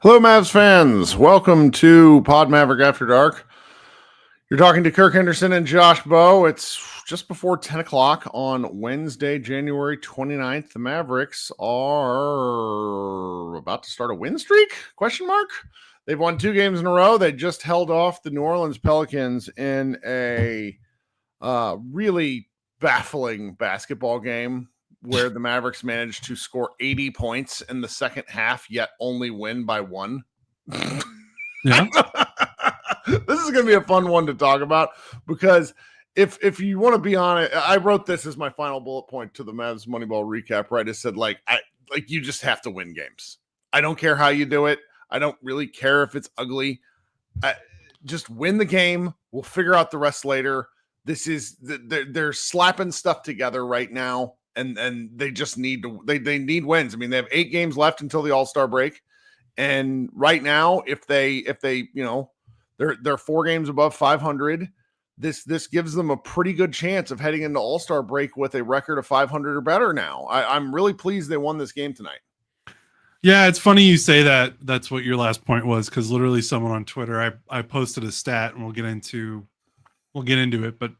Hello, Mavs fans. Welcome to Pod Maverick After Dark. You're talking to Kirk Henderson and Josh Bowe. It's just before 10 o'clock on Wednesday, January 29th. The Mavericks are about to start a win streak? Question mark? They've won 2 games in a row. They just held off the New Orleans Pelicans in a really baffling basketball game where the Mavericks managed to score 80 points in the second half, yet only win by 1. Yeah. This is going to be a fun one to talk about because if you want to be on it, I wrote this as my final bullet point to the Mavs Moneyball recap, right? I said, you just have to win games. I don't care how you do it. I don't really care if it's ugly. Just win the game. We'll figure out the rest later. This is they're slapping stuff together right now. And they just need to they need wins. I mean, they have 8 games left until the All-Star break. And right now, if they they're 4 games above 500, this gives them a pretty good chance of heading into All-Star break with a record of 500 or better now. I'm really pleased they won this game tonight. Yeah, it's funny you say that. That's what your last point was, because literally someone on Twitter, I posted a stat, and we'll get into it, but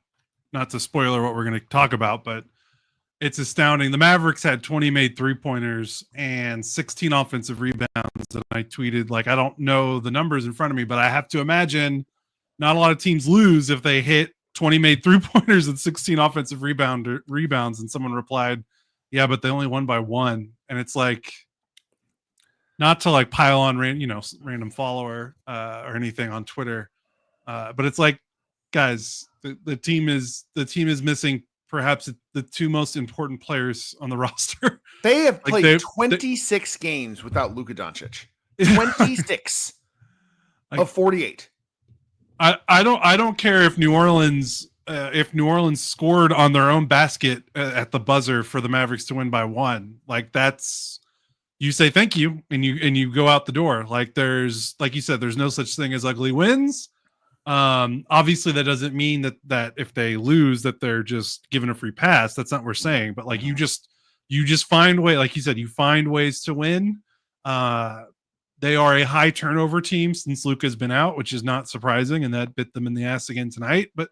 not to spoiler what we're going to talk about, but it's astounding. The Mavericks had 20 made 3-pointers and 16 offensive rebounds. And I tweeted, I don't know the numbers in front of me, but I have to imagine not a lot of teams lose if they hit 20 made 3-pointers and 16 offensive rebounds. And someone replied, yeah, but they only won by 1. And it's not to pile on random follower or anything on Twitter. But it's guys, the team is missing perhaps the 2 most important players on the roster. They have played 26 games without Luka Doncic. 26 of 48. I don't care if New Orleans scored on their own basket at the buzzer for the Mavericks to win by 1. That's, you say thank you and you go out the door. There's, like you said, there's no such thing as ugly wins. Obviously that doesn't mean that if they lose that they're just given a free pass. That's not what we're saying, but you just find way, like you said, you find ways to win. They are a high turnover team since Luka's been out, which is not surprising, and that bit them in the ass again tonight, but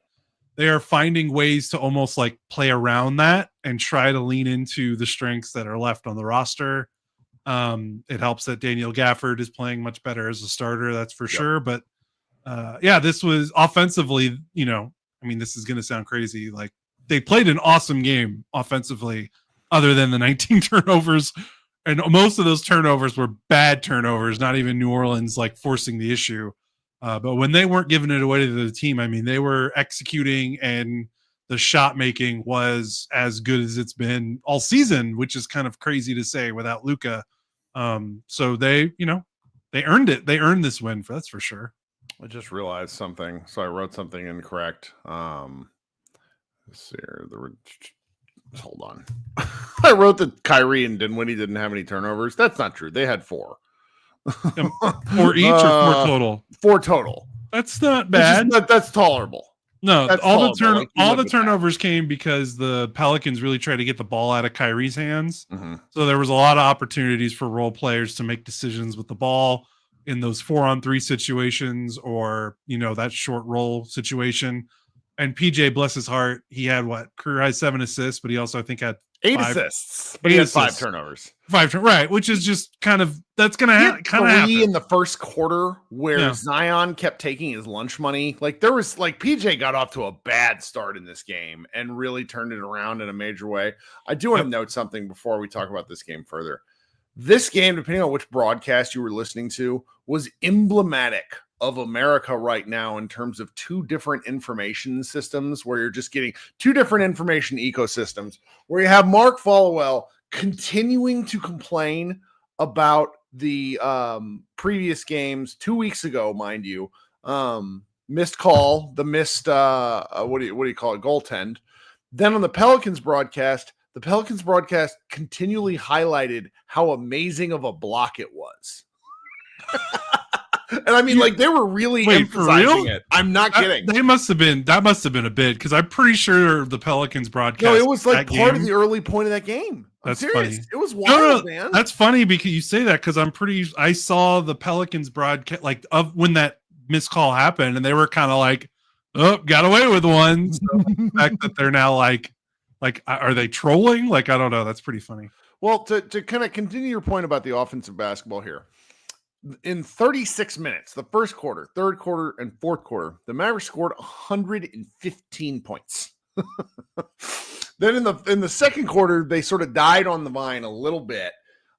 they are finding ways to almost play around that and try to lean into the strengths that are left on the roster. It helps that Daniel Gafford is playing much better as a starter, that's for sure, but this was offensively, this is going to sound crazy. They played an awesome game offensively, other than the 19 turnovers. And most of those turnovers were bad turnovers, not even New Orleans, forcing the issue. But when they weren't giving it away to the team, they were executing, and the shot making was as good as it's been all season, which is kind of crazy to say without Luka. So they earned it. They earned this win, that's for sure. I just realized something, so I wrote something incorrect. Let's see here. Hold on. I wrote that Kyrie and Dinwiddie didn't have any turnovers. That's not true. They had 4. 4 each or 4 total? 4 total. That's not bad. That's tolerable. No, that's all the turnovers came because the Pelicans really tried to get the ball out of Kyrie's hands. Mm-hmm. So there was a lot of opportunities for role players to make decisions with the ball in those 4-on-3 situations, or that short roll situation. And PJ, bless his heart, he had career high 7 assists, but he also I think had 8 assists. But he had 5 turnovers. Right, which is just that's going to kind of happen. In the first quarter where Zion kept taking his lunch money. There was PJ got off to a bad start in this game and really turned it around in a major way. I do want to note something before we talk about this game further. This game, depending on which broadcast you were listening to, was emblematic of America right now in terms of 2 different information systems, where you're just getting 2 different information ecosystems, where you have Mark Followell continuing to complain about the previous games 2 weeks ago, mind you, missed call, the missed, what do you call it, goaltend. Then on the Pelicans broadcast continually highlighted how amazing of a block it was. And I mean, like, they were really emphasizing it. I'm not kidding. That must have been a bid, because I'm pretty sure the Pelicans broadcast. No, it was like part of the early point of that game. That's serious. Funny. It was wild, man. That's funny because you say that, because I saw the Pelicans broadcast, like, of when that missed call happened, and they were kind of like, oh, got away with one. So, like, the fact that they're now like, are they trolling? Like, I don't know. That's pretty funny. Well, to kind of continue your point about the offensive basketball here, in 36 minutes, the first quarter, third quarter, and fourth quarter, the Mavericks scored 115 points. Then in the second quarter, they sort of died on the vine a little bit.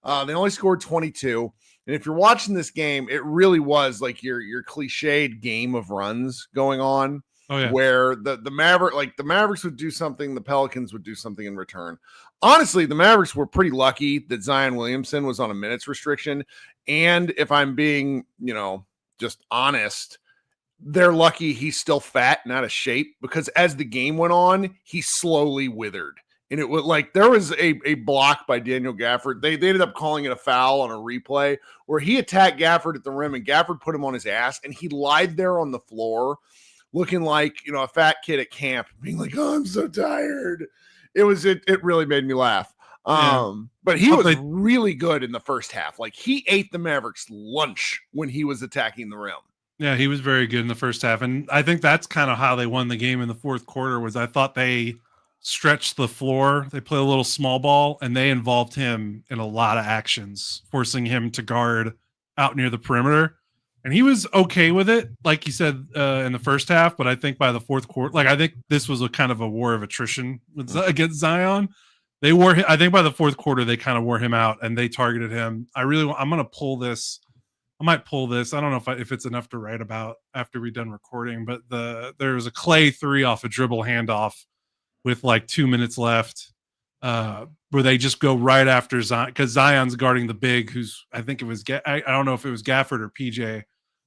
They only scored 22. And if you're watching this game, it really was like your cliched game of runs going on. Oh, yeah. Where the Mavericks would do something, the Pelicans would do something in return. Honestly, the Mavericks were pretty lucky that Zion Williamson was on a minutes restriction. And if I'm being, just honest, they're lucky he's still fat and out of shape, because as the game went on, he slowly withered. And it was like there was a block by Daniel Gafford. They ended up calling it a foul on a replay where he attacked Gafford at the rim, and Gafford put him on his ass, and he lied there on the floor looking like, a fat kid at camp, being like, oh, I'm so tired. It really made me laugh. But he was really good in the first half. Like, he ate the Mavericks lunch when he was attacking the rim. Yeah, he was very good in the first half. And I think that's kind of how they won the game in the fourth quarter, was I thought they stretched the floor. They played a little small ball, and they involved him in a lot of actions, forcing him to guard out near the perimeter. And he was okay with it, like you said, in the first half. But I think by the fourth quarter, I think this was a kind of a war of attrition against Zion. I think by the fourth quarter, they kind of wore him out, and they targeted him. I'm going to pull this. I might pull this. I don't know if it's enough to write about after we're done recording, but there was a Clay 3 off a dribble handoff with like 2 minutes left, where they just go right after Zion, because Zion's guarding the big, who's, I think it was, I don't know if it was Gafford or PJ,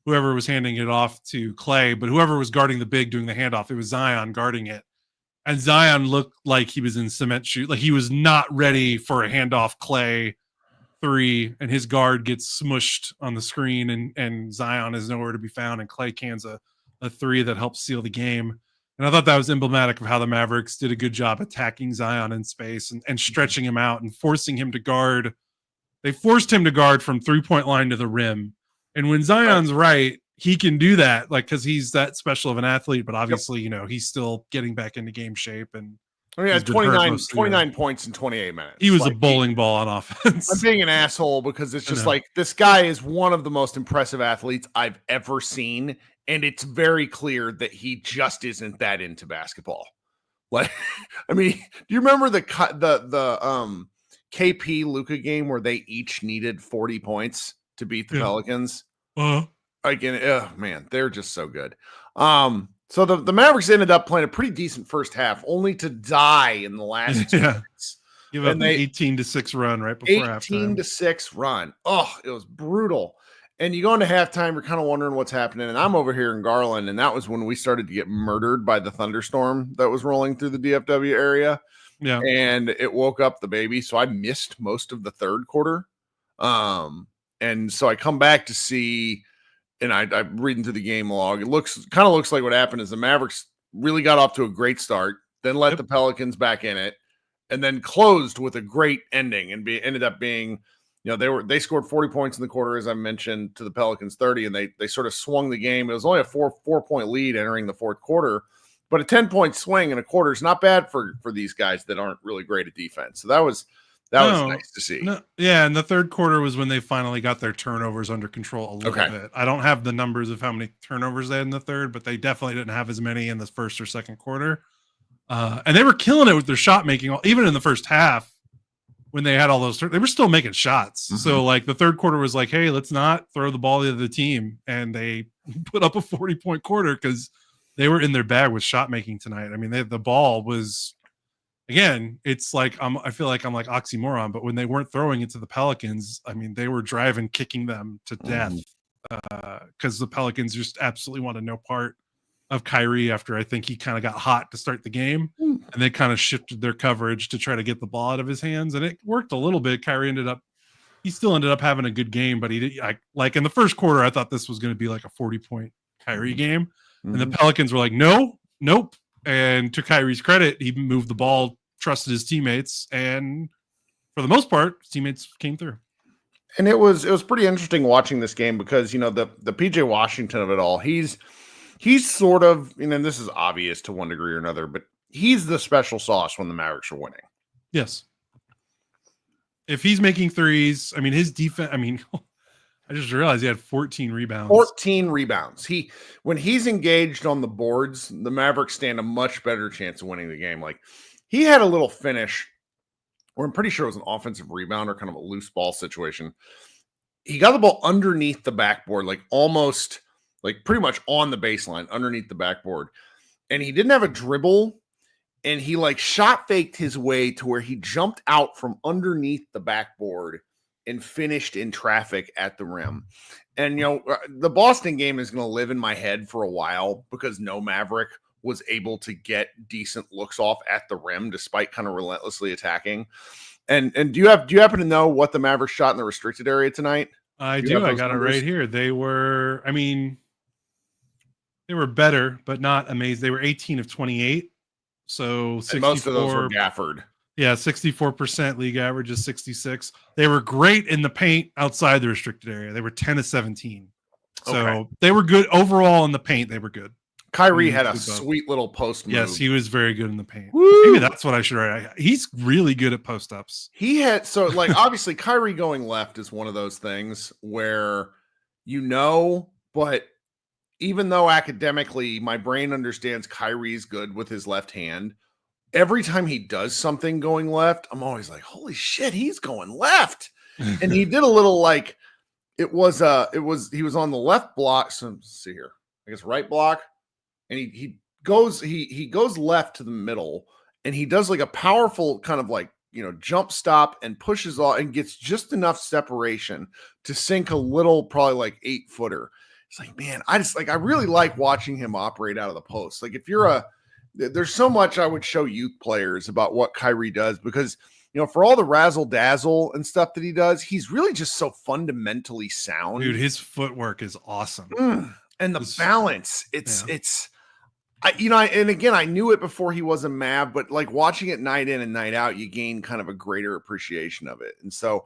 whoever was handing it off to Clay, but whoever was guarding the big doing the handoff, it was Zion guarding it. And Zion looked like he was in cement shoot. Like, he was not ready for a handoff Clay 3, and his guard gets smushed on the screen, and Zion is nowhere to be found, and Clay cans a 3 that helps seal the game. And I thought that was emblematic of how the Mavericks did a good job attacking Zion in space and stretching him out and forcing him to guard. They forced him to guard from 3-point line to the rim. And when Zion's right, he can do that, because he's that special of an athlete, but obviously, he's still getting back into game shape. And he had 29 points in 28 minutes. He was a bowling ball on offense. I'm being an asshole because it's just like, this guy is one of the most impressive athletes I've ever seen. And it's very clear that he just isn't that into basketball. Like, I mean, do you remember the KP Luka game where they each needed 40 points to beat the Pelicans? Man, they're just so good. So the Mavericks ended up playing a pretty decent first half, only to die in the last 2 minutes. Give up an 18-6 run right before halftime. 18-6 run. Oh, it was brutal. And you go into halftime, you're kind of wondering what's happening. And I'm over here in Garland, and that was when we started to get murdered by the thunderstorm that was rolling through the DFW area. Yeah. And it woke up the baby. So I missed most of the third quarter. And so I come back to see, and I'm reading through the game log. It kind of looks like what happened is the Mavericks really got off to a great start, then let the Pelicans back in it, and then closed with a great ending, and ended up being, they scored 40 points in the quarter, as I mentioned, to the Pelicans 30, and they sort of swung the game. It was only a four-point lead entering the fourth quarter, but a 10-point swing in a quarter is not bad for these guys that aren't really great at defense. So that was nice to see. Yeah, and the third quarter was when they finally got their turnovers under control a little bit. I don't have the numbers of how many turnovers they had in the third, but they definitely didn't have as many in the first or second quarter. And they were killing it with their shot making, even in the first half. When they had all those, they were still making shots. Mm-hmm. So like the third quarter was like, hey, let's not throw the ball to the team. And they put up a 40-point quarter because they were in their bag with shot making tonight. I mean, the ball was, again, it's like, I feel like I'm like oxymoron, but when they weren't throwing it to the Pelicans, I mean, they were driving, kicking them to death because the Pelicans just absolutely wanted no part of Kyrie after I think he kind of got hot to start the game, and they kind of shifted their coverage to try to get the ball out of his hands, and it worked a little bit. Kyrie ended up he still ended up having a good game, but he did like in the first quarter, I thought this was going to be like a 40-point Kyrie game. And the Pelicans were like, nope. And to Kyrie's credit, he moved the ball, trusted his teammates, and for the most part, his teammates came through. And it was pretty interesting watching this game because, you know, the PJ Washington of it all, he's sort of, you know, and this is obvious to one degree or another, but he's the special sauce when the Mavericks are winning. Yes. If he's making threes, I mean, his defense, I mean, I just realized he had 14 rebounds. 14 rebounds. When he's engaged on the boards, the Mavericks stand a much better chance of winning the game. Like, he had a little finish, or I'm pretty sure it was an offensive rebound or kind of a loose ball situation. He got the ball underneath the backboard, like almost, like pretty much on the baseline, underneath the backboard. And he didn't have a dribble, and he like shot faked his way to where he jumped out from underneath the backboard and finished in traffic at the rim. And, you know, the Boston game is going to live in my head for a while because no Maverick was able to get decent looks off at the rim despite kind of relentlessly attacking. And do you happen to know what the Mavericks shot in the restricted area tonight? I do. I got it right here. They were, I mean, they were better, but not amazing. They were 18 of 28. So 64, and most of those were Gafford. Yeah, 64% league average is 66. They were great in the paint outside the restricted area. They were 10 of 17. So they were good overall in the paint. They were good. Kyrie had a sweet little post move. Yes, he was very good in the paint. Woo! Maybe that's what I should write. He's really good at post ups. He had, so like, obviously Kyrie going left is one of those things where, you know, but even though academically my brain understands Kyrie's good with his left hand, every time he does something going left, I'm always like, holy shit, he's going left. And he did a little like, he was on the left block. So let's see here, I guess right block. And he goes left to the middle, and he does like a powerful kind of like, you know, jump stop and pushes off and gets just enough separation to sink a little, probably like 8-footer. It's like, man, I really like watching him operate out of the post. Like, if you're there's so much I would show youth players about what Kyrie does, because, you know, for all the razzle dazzle and stuff that he does, he's really just so fundamentally sound. Dude, his footwork is awesome. And the balance, and again, I knew it before he was a Mav, but like watching it night in and night out, you gain kind of a greater appreciation of it. And so,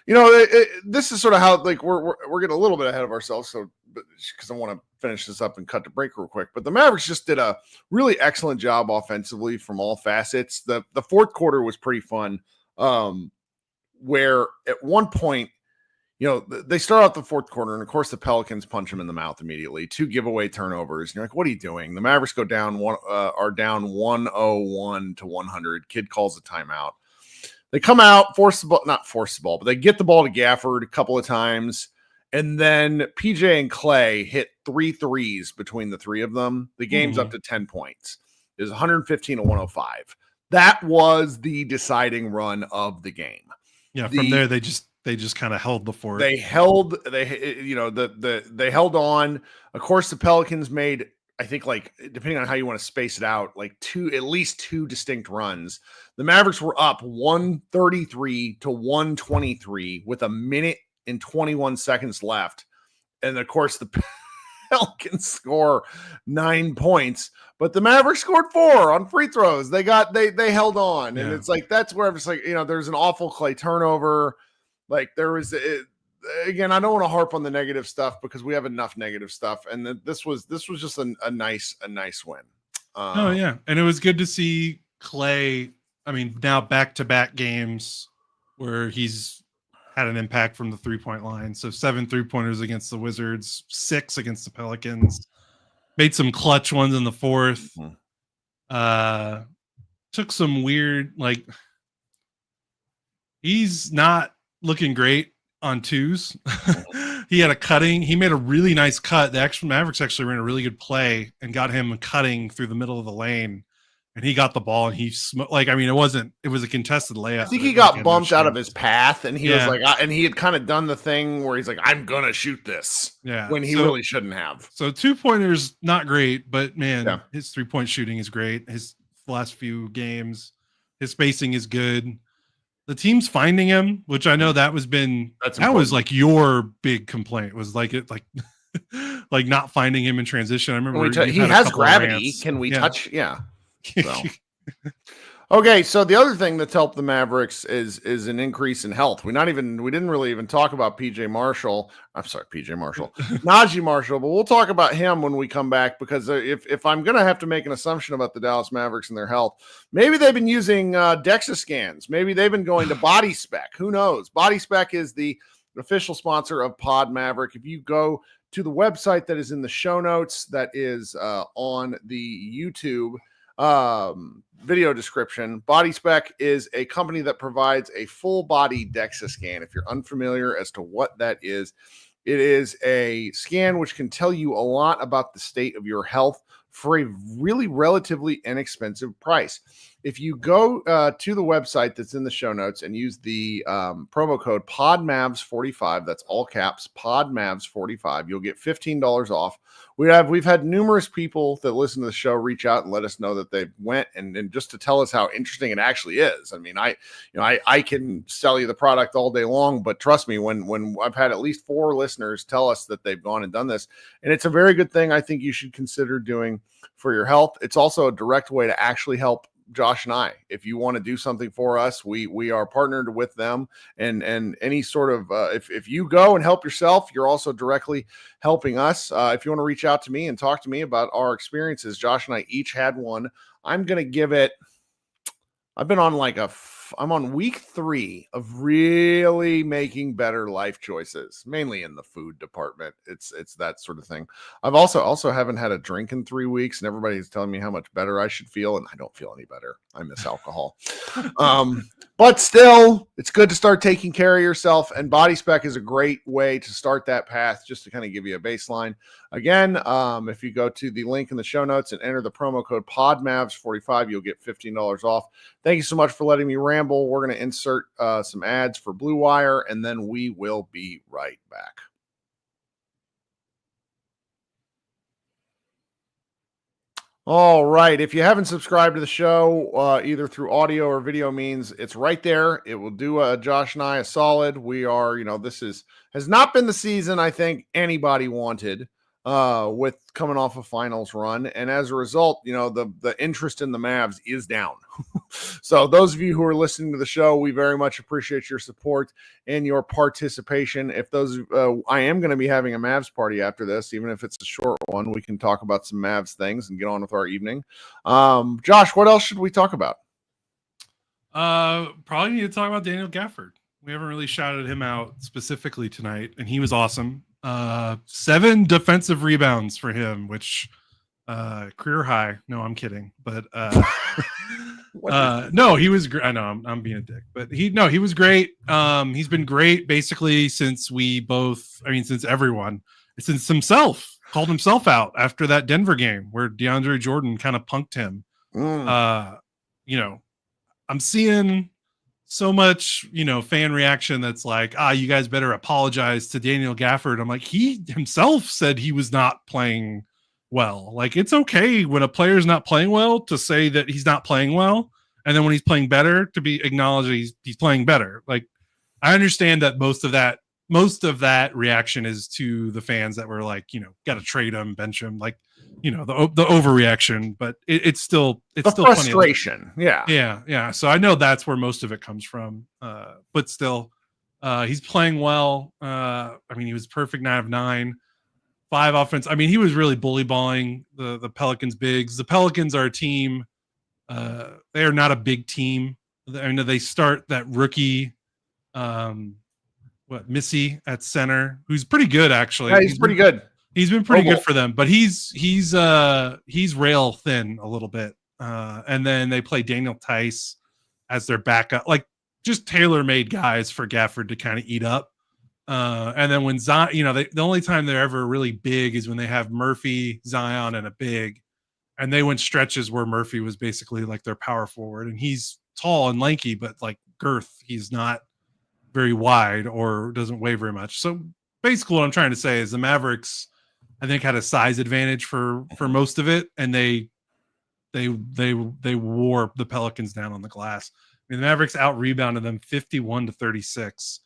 you know, this is sort of how, like, we're getting a little bit ahead of ourselves. So, because I want to finish this up and cut to break real quick, but the Mavericks just did a really excellent job offensively from all facets. The fourth quarter was pretty fun, where at one point, you know, they start out the fourth quarter, and of course the Pelicans punch him in the mouth immediately. 2 giveaway turnovers. And you're like, what are you doing? The Mavericks go down are down 101 to 100. Kid calls a timeout. They come out, not force the ball, but they get the ball to Gafford a couple of times. And then PJ and Clay hit 3 threes between the three of them. The game's up to 10 points. It was 115 to 105. That was the deciding run of the game. Yeah, from there they just kind of held the fort. They held on. Of course, the Pelicans made, I think, like, depending on how you want to space it out, like at least two distinct runs. The Mavericks were up 133 to 123 with a minute and 21 seconds left. And of course, the Pelicans score 9 points, but the Mavericks scored 4 on free throws. They held on. And it's like, that's where it's like, you know, there's an awful Clay turnover. Like, there was, again, I don't want to harp on the negative stuff because we have enough negative stuff. And this was just a nice win. Oh yeah. And it was good to see Clay. I mean, now back-to-back games where he's had an impact from the 3-point line. So 7 3-pointers against the Wizards, 6 against the Pelicans, made some clutch ones in the fourth. Took some weird, like, he's not looking great on twos. He made a really nice cut. The Mavericks actually ran a really good play and got him cutting through the middle of the lane. And he got the ball, and he it was a contested layup. I think he got bumped out of his path, and he was like, and he had kind of done the thing where he's like, I'm going to shoot this when he really shouldn't have. So 2-pointers, not great, but man, his 3-point shooting is great. His last few games, his spacing is good. the team's finding him, which I know that was like your big complaint was like it like like not finding him in transition. I remember he has gravity. Can we touch? Yeah. So. Okay, so the other thing that's helped the Mavericks is an increase in health. We didn't really even talk about Najee Marshall, but we'll talk about him when we come back, because if I'm gonna have to make an assumption about the Dallas Mavericks and their health, maybe they've been using DEXA scans, maybe they've been going to Body Spec. Who knows? Body Spec is the official sponsor of Pod Maverick. If you go to the website that is in the show notes, that is on the YouTube video description, Body Spec is a company that provides a full body DEXA scan. If you're unfamiliar as to what that is, it is a scan which can tell you a lot about the state of your health for a really relatively inexpensive price. If you go to the website that's in the show notes and use the promo code PODMAVS45, that's all caps, PODMAVS45, you'll get $15 off. We've had numerous people that listen to the show reach out and let us know that they went and just to tell us how interesting it actually is. I mean, I can sell you the product all day long, but trust me, when I've had at least 4 listeners tell us that they've gone and done this, and it's a very good thing. I think you should consider doing for your health. It's also a direct way to actually help Josh and I. If you want to do something for us, we are partnered with them, and any sort of if you go and help yourself, you're also directly helping us. If you want to reach out to me and talk to me about our experiences, Josh and I each had one. I'm gonna give it, I've been on I'm on week 3 of really making better life choices, mainly in the food department. It's that sort of thing. I've also haven't had a drink in 3 weeks, and everybody's telling me how much better I should feel, and I don't feel any better. I miss alcohol. But still, it's good to start taking care of yourself, and Body Spec is a great way to start that path, just to kind of give you a baseline. Again, if you go to the link in the show notes and enter the promo code PODMAVS45, you'll get $15 off. Thank you so much for letting me ramble. We're going to insert some ads for Blue Wire, and then we will be right back. All right. If you haven't subscribed to the show, either through audio or video means, it's right there. It will do Josh and I a solid. We are, this has not been the season I think anybody wanted with coming off a finals run. And as a result, the interest in the Mavs is down. So those of you who are listening to the show, we very much appreciate your support and your participation. If I am going to be having a Mavs party after this, even if it's a short one, we can talk about some Mavs things and get on with our evening. Josh, what else should we talk about? Probably need to talk about Daniel Gafford. We haven't really shouted him out specifically tonight, and he was awesome. 7 defensive rebounds for him, which career high. No, I'm kidding. But no, he was great. I know I'm being a dick, but he was great. He's been great basically since since himself called himself out after that Denver game where DeAndre Jordan kind of punked him. I'm seeing so much, fan reaction that's like, you guys better apologize to Daniel Gafford. I'm like, he himself said he was not playing well. Like, it's okay when a player's not playing well to say that he's not playing well, and then when he's playing better to be acknowledged he's playing better. Like, I understand that most of that reaction is to the fans that were like, got to trade him, bench him, like, the overreaction, but it's still frustration. Yeah. So I know that's where most of it comes from. But still, he's playing well. He was perfect 9 of 9, 5 offense. He was really bully balling the Pelicans bigs. The Pelicans are a team. They are not a big team. They start that rookie, Missy at center, who's pretty good actually. Yeah, he's pretty good. He's been pretty good for them, but he's rail thin a little bit. And then they play Daniel Tice as their backup, like just tailor-made guys for Gafford to kind of eat up. And then when Zion, the only time they're ever really big is when they have Murphy, Zion, and a big, and they went stretches where Murphy was basically like their power forward, and he's tall and lanky, but like girth, he's not very wide or doesn't weigh very much. So basically what I'm trying to say is the Mavericks, I think, had a size advantage for most of it, and they They wore the Pelicans down on the glass. I mean, the Mavericks out rebounded them 51-36.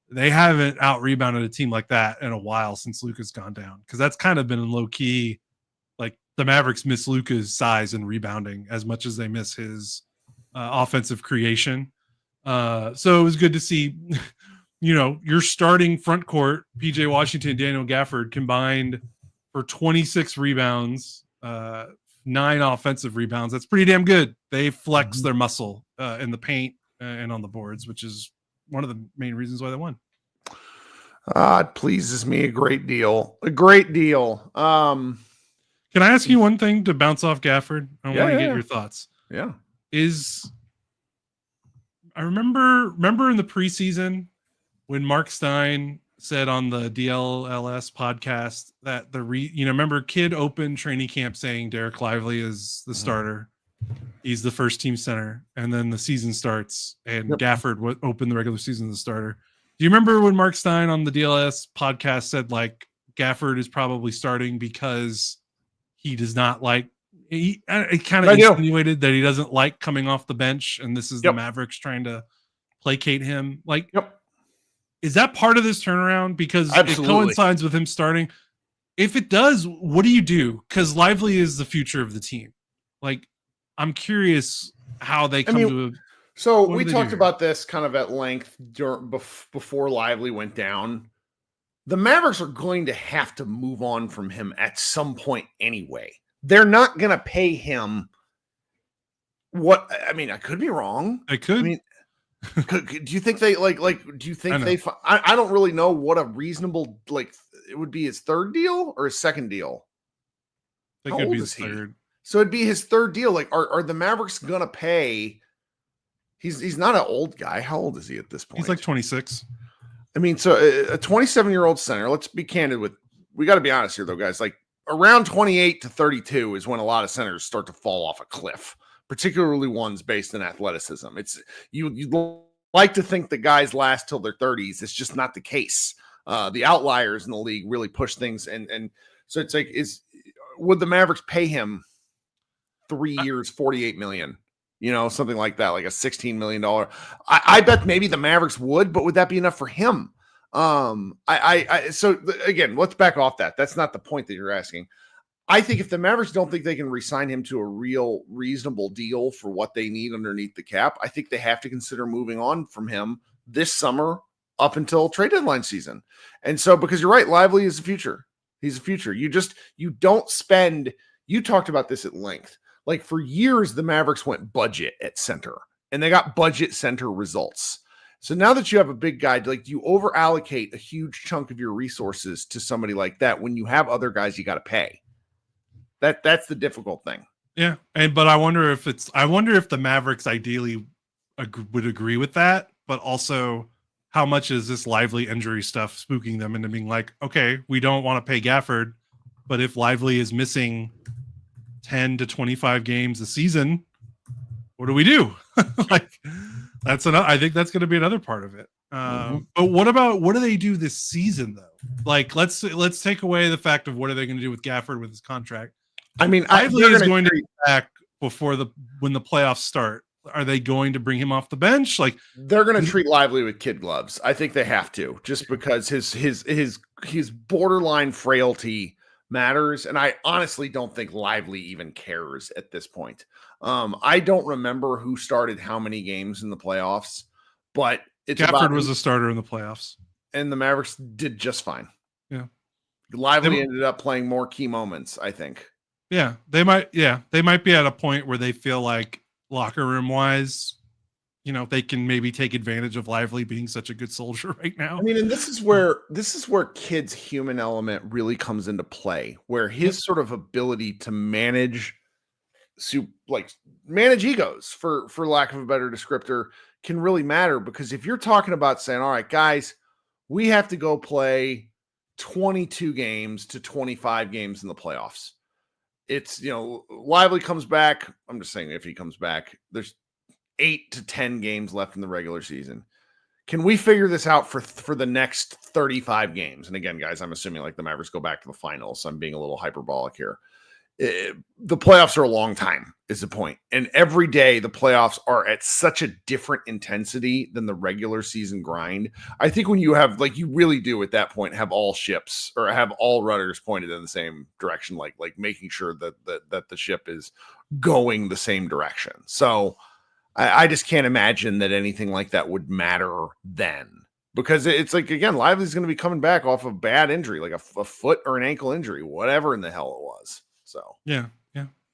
They haven't out rebounded a team like that in a while since Luka's gone down, because that's kind of been low key. Like, the Mavericks miss Luka's size and rebounding as much as they miss his offensive creation. So it was good to see, your starting front court, PJ Washington, Daniel Gafford, combined for 26 rebounds, 9 offensive rebounds. That's pretty damn good. They flex their muscle in the paint and on the boards, which is one of the main reasons why they won. It pleases me a great deal. A great deal. Can I ask you one thing to bounce off Gafford? I want to get your thoughts. Yeah. I remember in the preseason when Mark Stein said on the DLLS podcast that remember Kid opened training camp saying Derek Lively is the starter. He's the first team center. And then the season starts and Gafford opened the regular season as the starter. Do you remember when Mark Stein on the DLS podcast said like Gafford is probably starting because he does not like, it kind of insinuated that he doesn't like coming off the bench, and this is the Mavericks trying to placate him. Like, is that part of this turnaround? Because it coincides with him starting. If it does, what do you do? Because Lively is the future of the team. Like, I'm curious how they come to. So we talked about this kind of at length before Lively went down. The Mavericks are going to have to move on from him at some point anyway. They're not going to pay him what, I mean, I could be wrong. I could. I mean, do you think they do you think I don't really know what a reasonable, it would be his third deal or his second deal. I think it'd be his third. So it'd be his third deal. Like, are the Mavericks going to pay? He's not an old guy. How old is he at this point? He's like 26. I mean, so a 27-year-old center, let's be candid we got to be honest here though, guys. Like, around 28 to 32 is when a lot of centers start to fall off a cliff, particularly ones based in athleticism. It's you'd like to think that guys last till their 30s. It's just not the case. The outliers in the league really push things, and so it's like, would the Mavericks pay him 3 years, $48 million? Something like that, like a $16 million. I bet maybe the Mavericks would, but would that be enough for him? So again, let's back off that. That's not the point that you're asking. I think if the Mavericks don't think they can re-sign him to a real reasonable deal for what they need underneath the cap, I think they have to consider moving on from him this summer up until trade deadline season. And so, because you're right, Lively is the future. He's the future. You don't spend, you talked about this at length. Like, for years, the Mavericks went budget at center and they got budget center results. So now that you have a big guy, like, you over allocate a huge chunk of your resources to somebody like that when you have other guys you got to pay. That's the difficult thing. Yeah. But I wonder if the Mavericks ideally would agree with that, but also how much is this Lively injury stuff spooking them into being like, okay, we don't want to pay Gafford, but if Lively is missing 10 to 25 games a season, what do we do? I think that's going to be another part of it. But what do they do this season though? Like, let's take away the fact of what are they going to do with Gafford with his contract. I mean, Lively is going to be back when the playoffs start. Are they going to bring him off the bench? Like, they're going to treat Lively with kid gloves. I think they have to, just because his borderline frailty matters. And I honestly don't think Lively even cares at this point. I don't remember who started how many games in the playoffs, but Gafford was a starter in the playoffs, and the Mavericks did just fine. Yeah. Lively ended up playing more key moments, I think. Yeah, they might be at a point where they feel like, locker room wise, they can maybe take advantage of Lively being such a good soldier right now. I mean, and this is where Kid's human element really comes into play, where his sort of ability to manage egos, for lack of a better descriptor, can really matter. Because if you're talking about saying, all right, guys, we have to go play 22 games to 25 games in the playoffs. It's, Lively comes back. I'm just saying, if he comes back, there's 8 to 10 games left in the regular season. Can we figure this out for the next 35 games? And again, guys, I'm assuming like the Mavericks go back to the finals. So I'm being a little hyperbolic here. the playoffs are a long time is the point. And every day the playoffs are at such a different intensity than the regular season grind. I think when you have, like, you really do at that point have all ships or have all rudders pointed in the same direction, like making sure that the ship is going the same direction. So I just can't imagine that anything like that would matter then. Because it's like, again, Lively's going to be coming back off a bad injury, like a foot or an ankle injury, whatever in the hell it was. So yeah,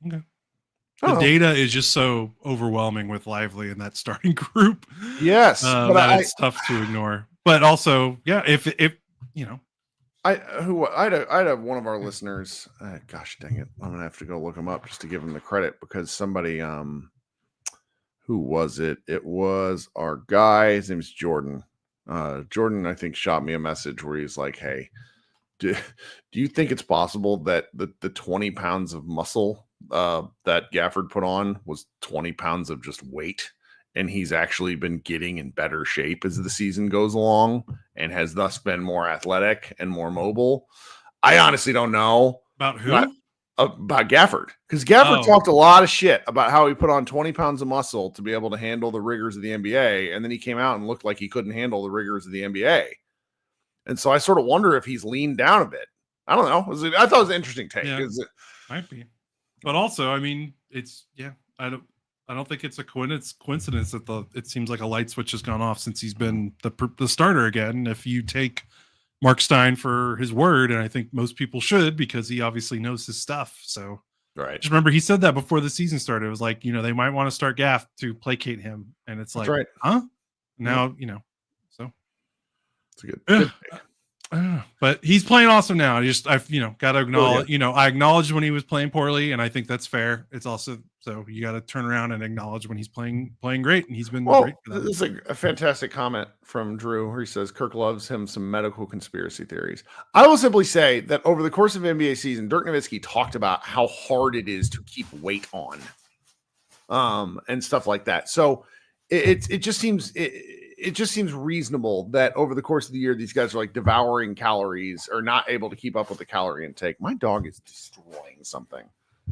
okay. The data is just so overwhelming with Lively in that starting group. Yes, but it's tough to ignore. But also, yeah, if you know, I had one of our listeners. Gosh dang it, I'm gonna have to go look him up just to give him the credit, because somebody, who was it? It was our guy. His name is Jordan. Jordan, I think, shot me a message where he's like, "Hey, do you think it's possible that the 20 pounds of muscle that Gafford put on was 20 pounds of just weight, and he's actually been getting in better shape as the season goes along and has thus been more athletic and more mobile?" I honestly don't know. About who? About Gafford, because Gafford talked a lot of shit about how he put on 20 pounds of muscle to be able to handle the rigors of the NBA, and then he came out and looked like he couldn't handle the rigors of the NBA. And so I sort of wonder if he's leaned down a bit. I don't know. I thought it was an interesting take. Yeah, might be. But also, I mean, it's, I don't think it's a coincidence that it seems like a light switch has gone off since he's been the starter again. If you take Mark Stein for his word, and I think most people should, because he obviously knows his stuff. So right. Just remember, he said that before the season started. It was like, they might want to start Gaff to placate him, and it's like, right. Huh? Now, so it's a good but he's playing awesome now. I've got to acknowledge, I acknowledged when he was playing poorly, and I think that's fair. It's also, so you got to turn around and acknowledge when he's playing great, and he's been great for them. This is a fantastic comment from Drew, where he says Kirk loves him some medical conspiracy theories. I will simply say that over the course of NBA season, Dirk Nowitzki talked about how hard it is to keep weight on, and stuff like that. So it just seems reasonable that over the course of the year, these guys are like devouring calories or not able to keep up with the calorie intake. My dog is destroying something.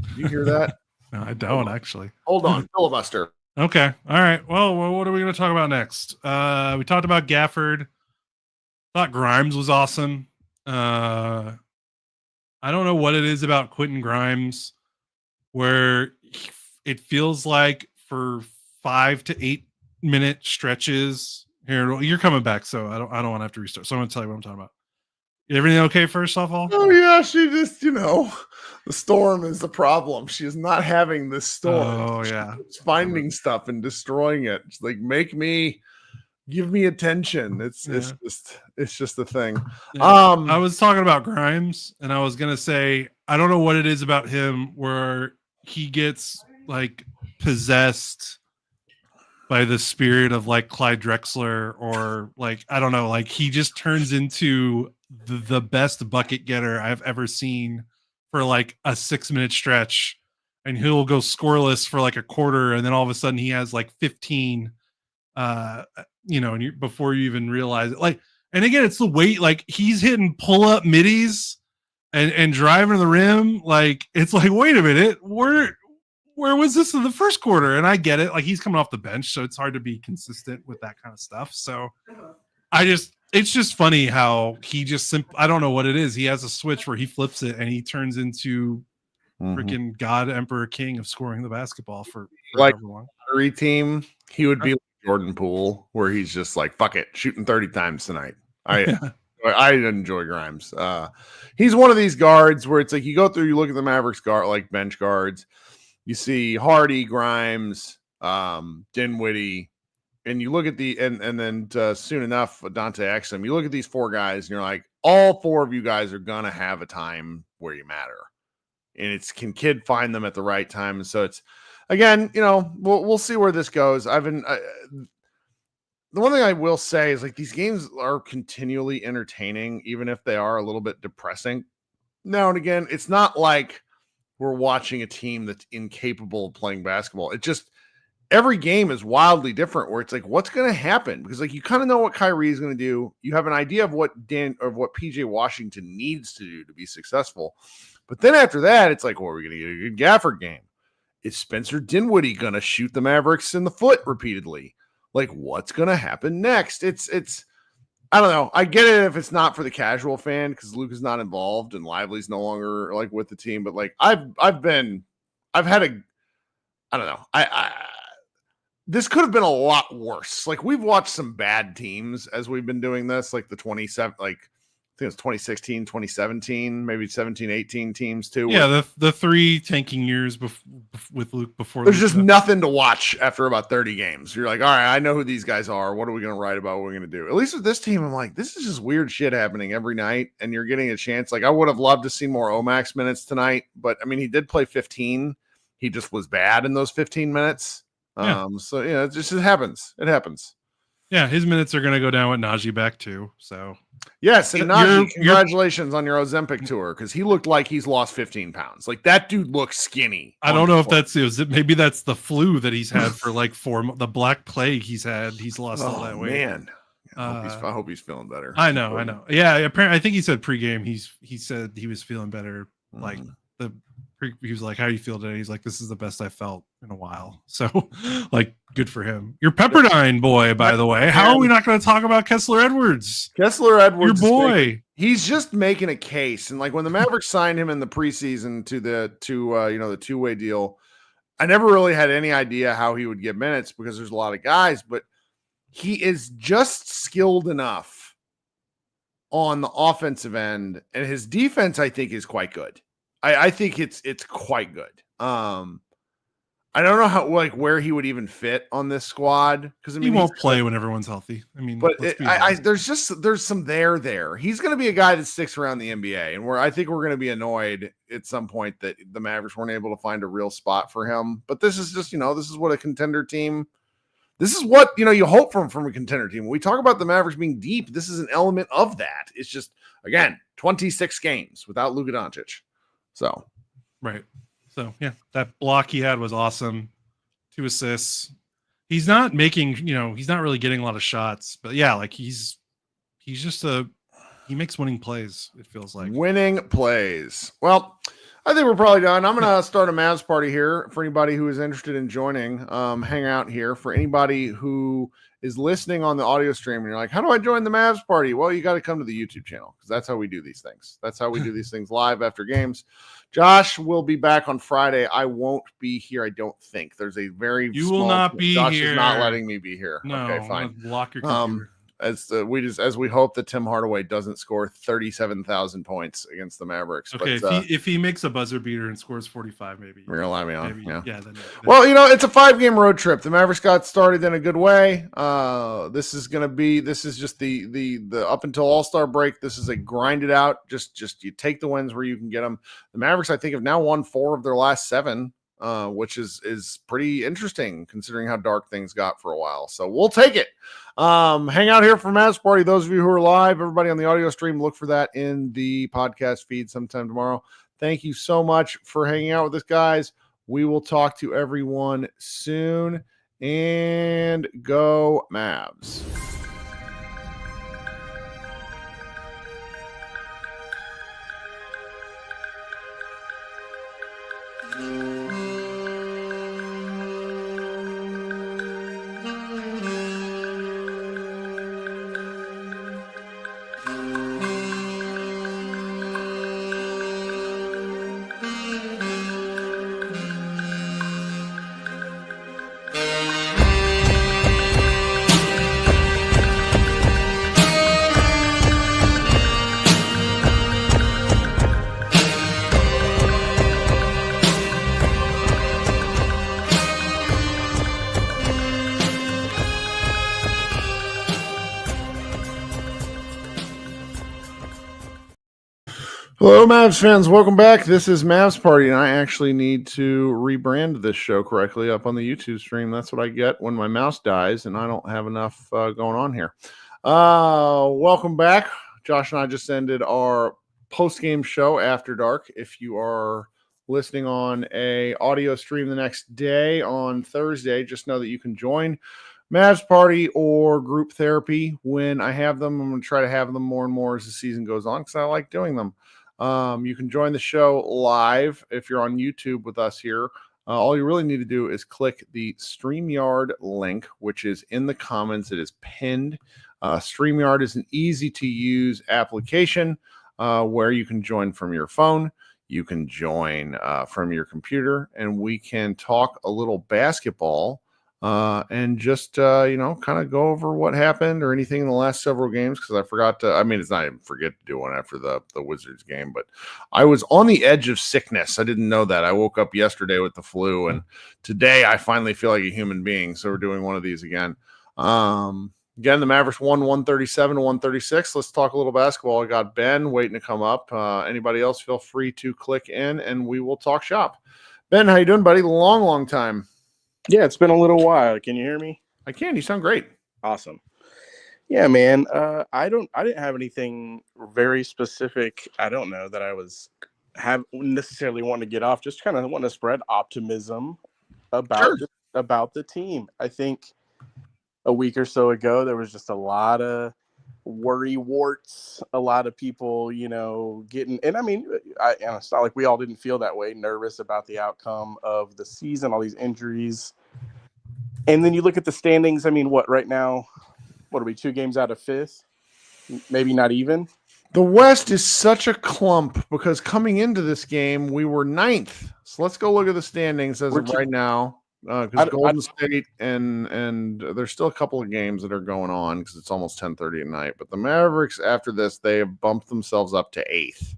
Did you hear that? No, I don't actually. Hold on. Filibuster. Okay. All right. Well, what are we going to talk about next? We talked about Gafford. Thought Grimes was awesome. I don't know what it is about Quentin Grimes where it feels like for 5 to 8 minute stretches here. You're coming back, so I don't want to have to restart. So I'm going to tell you what I'm talking about. Everything okay first off, all? Oh yeah, she just, the storm is the problem. She is not having this storm. Oh yeah, she's finding stuff and destroying it. She's like, give me attention. It's just a thing. Yeah. I was talking about Grimes, and I was gonna say I don't know what it is about him where he gets like possessed by the spirit of like Clyde Drexler, or like, I don't know, like he just turns into the best bucket getter I've ever seen for like a 6-minute stretch, and he'll go scoreless for like a quarter, and then all of a sudden he has like 15, and before you even realize it, like, and again, it's the weight, like he's hitting pull-up middies and driving to the rim. Like, it's like, wait a minute, where was this in the first quarter? And I get it. Like, he's coming off the bench, so it's hard to be consistent with that kind of stuff. So it's just funny how he just I don't know what it is. He has a switch where he flips it and he turns into freaking God, Emperor, King of scoring the basketball for like everyone. Curry team. He would be like Jordan Poole, where he's just like, fuck it, shooting 30 times tonight. I enjoy Grimes. He's one of these guards where it's like you go through, you look at the Mavericks guard, like bench guards. You see Hardy, Grimes, Dinwiddie, and you look at and then soon enough, Dante Exum. You look at these 4 guys, and you're like, all 4 of you guys are gonna have a time where you matter, and can Kid find them at the right time? And so it's, again, we'll see where this goes. The one thing I will say is, like, these games are continually entertaining, even if they are a little bit depressing. Now and again, it's not like we're watching a team that's incapable of playing basketball. It just, every game is wildly different, where it's like, what's going to happen? Because, like, you kind of know what Kyrie is going to do. You have an idea of what PJ Washington needs to do to be successful, But then after that, it's like, well, we're going to get a good Gafford game. Is Spencer Dinwiddie going to shoot the Mavericks in the foot repeatedly? Like, what's going to happen next? It's I don't know. I get it if it's not for the casual fan because Luke is not involved and Lively's no longer like with the team. But like I don't know. This could have been a lot worse. Like we've watched some bad teams as we've been doing this, like the 27, like I think it's 2016, 2017, maybe 17, 18 teams too. Yeah, the 3 tanking years with Luke before. There's just nothing to watch after about 30 games. You're like, all right, I know who these guys are. What are we going to write about? What are we going to do? At least with this team, I'm like, this is just weird shit happening every night, and you're getting a chance. Like I would have loved to see more Omax minutes tonight, but I mean, he did play 15. He just was bad in those 15 minutes. Yeah. So yeah, it happens. It happens. Yeah, his minutes are going to go down with Najee back too. So yes, and Najee, congratulations on your Ozempic tour because he looked like he's lost 15 pounds. Like that dude looks skinny. I don't know if maybe that's the flu that he's had for like the Black Plague he's had. He's lost all that weight. Man, I hope he's feeling better. I know. Yeah, apparently, I think he said pregame he said he was feeling better. Like he was like, "How do you feel today?" He's like, "This is the best I felt in a while." So, like, good for him. Your Pepperdine boy, by the way. How are we not going to talk about Kessler Edwards? Kessler Edwards, your boy. He's just making a case, and like when the Mavericks signed him in the preseason to the two-way deal, I never really had any idea how he would get minutes because there's a lot of guys, but he is just skilled enough on the offensive end, and his defense, I think, is quite good. I think it's quite good. I don't know how where he would even fit on this squad because I mean he won't play when everyone's healthy. I mean, but there's some there. He's going to be a guy that sticks around the NBA, and I think we're going to be annoyed at some point that the Mavericks weren't able to find a real spot for him. But this is just this is what a contender team. This is what you hope from a contender team. When we talk about the Mavericks being deep, this is an element of that. It's just again 26 games without Luka Doncic. So, right. So, yeah, that block he had was awesome. 2 assists. He's not making, he's not really getting a lot of shots, but yeah, like he's just he makes winning plays. It feels like winning plays. Well, I think we're probably done. I'm going to start a Mavs party here for anybody who is interested in joining. Hang out here for anybody who is listening on the audio stream and you're like, how do I join the Mavs party? Well, you got to come to the YouTube channel because that's how we do these things. That's how we do these things live after games. Josh will be back on Friday. I won't be here. I don't think there's a very you will not be Josh here. Is not letting me be here. No, okay, fine. Lock your computer. As we hope that Tim Hardaway doesn't score 37,000 points against the Mavericks. Okay, but, if he makes a buzzer beater and scores 45, maybe you're gonna let me on. Maybe, yeah. Then, well, it's a 5-game road trip. The Mavericks got started in a good way. This is just the up until All-Star break. This is a grind it out. Just you take the wins where you can get them. The Mavericks, I think, have now won 4 of their last 7. Which is pretty interesting considering how dark things got for a while. So we'll take it. Hang out here for Mavs Party. Those of you who are live, everybody on the audio stream, look for that in the podcast feed sometime tomorrow. Thank you so much for hanging out with us, guys. We will talk to everyone soon, and go Mavs. Hello, Mavs fans. Welcome back. This is Mavs Party, and I actually need to rebrand this show correctly up on the YouTube stream. That's what I get when my mouse dies, and I don't have enough going on here. Welcome back. Josh and I just ended our post-game show after dark. If you are listening on a audio stream the next day on Thursday, just know that you can join Mavs Party or group therapy when I have them. I'm going to try to have them more and more as the season goes on because I like doing them. You can join the show live if you're on YouTube with us here. All you really need to do is click the StreamYard link, which is in the comments. It is pinned. StreamYard is an easy-to-use application where you can join from your phone. You can join from your computer, and we can talk a little basketball and just, kind of go over what happened or anything in the last several games, because I forgot to, it's not even forget to do one after the Wizards game, but I was on the edge of sickness. I didn't know that. I woke up yesterday with the flu, and today I finally feel like a human being, so we're doing one of these again. Again, the Mavericks won 137 to 136. Let's talk a little basketball. I got Ben waiting to come up. Anybody else, feel free to click in, and we will talk shop. Ben, how you doing, buddy? Long time. Yeah, it's been a little while. Can you hear me? I can. You sound great. Awesome. Yeah, man. I didn't have anything very specific. I don't know that I necessarily want to get off. Just kind of want to spread optimism about the team. I think a week or so ago there was just a lot of worry warts, a lot of people, getting, and it's not like we all didn't feel that way, nervous about the outcome of the season, all these injuries. And then you look at the standings. Right now, what are we, 2 games out of 5th? Maybe not even. The West is such a clump because coming into this game, we were 9th. So let's go look at the standings as of right now. Because Golden State and there's still a couple of games that are going on because it's almost 10:30 at night. But the Mavericks, after this, they have bumped themselves up to 8th.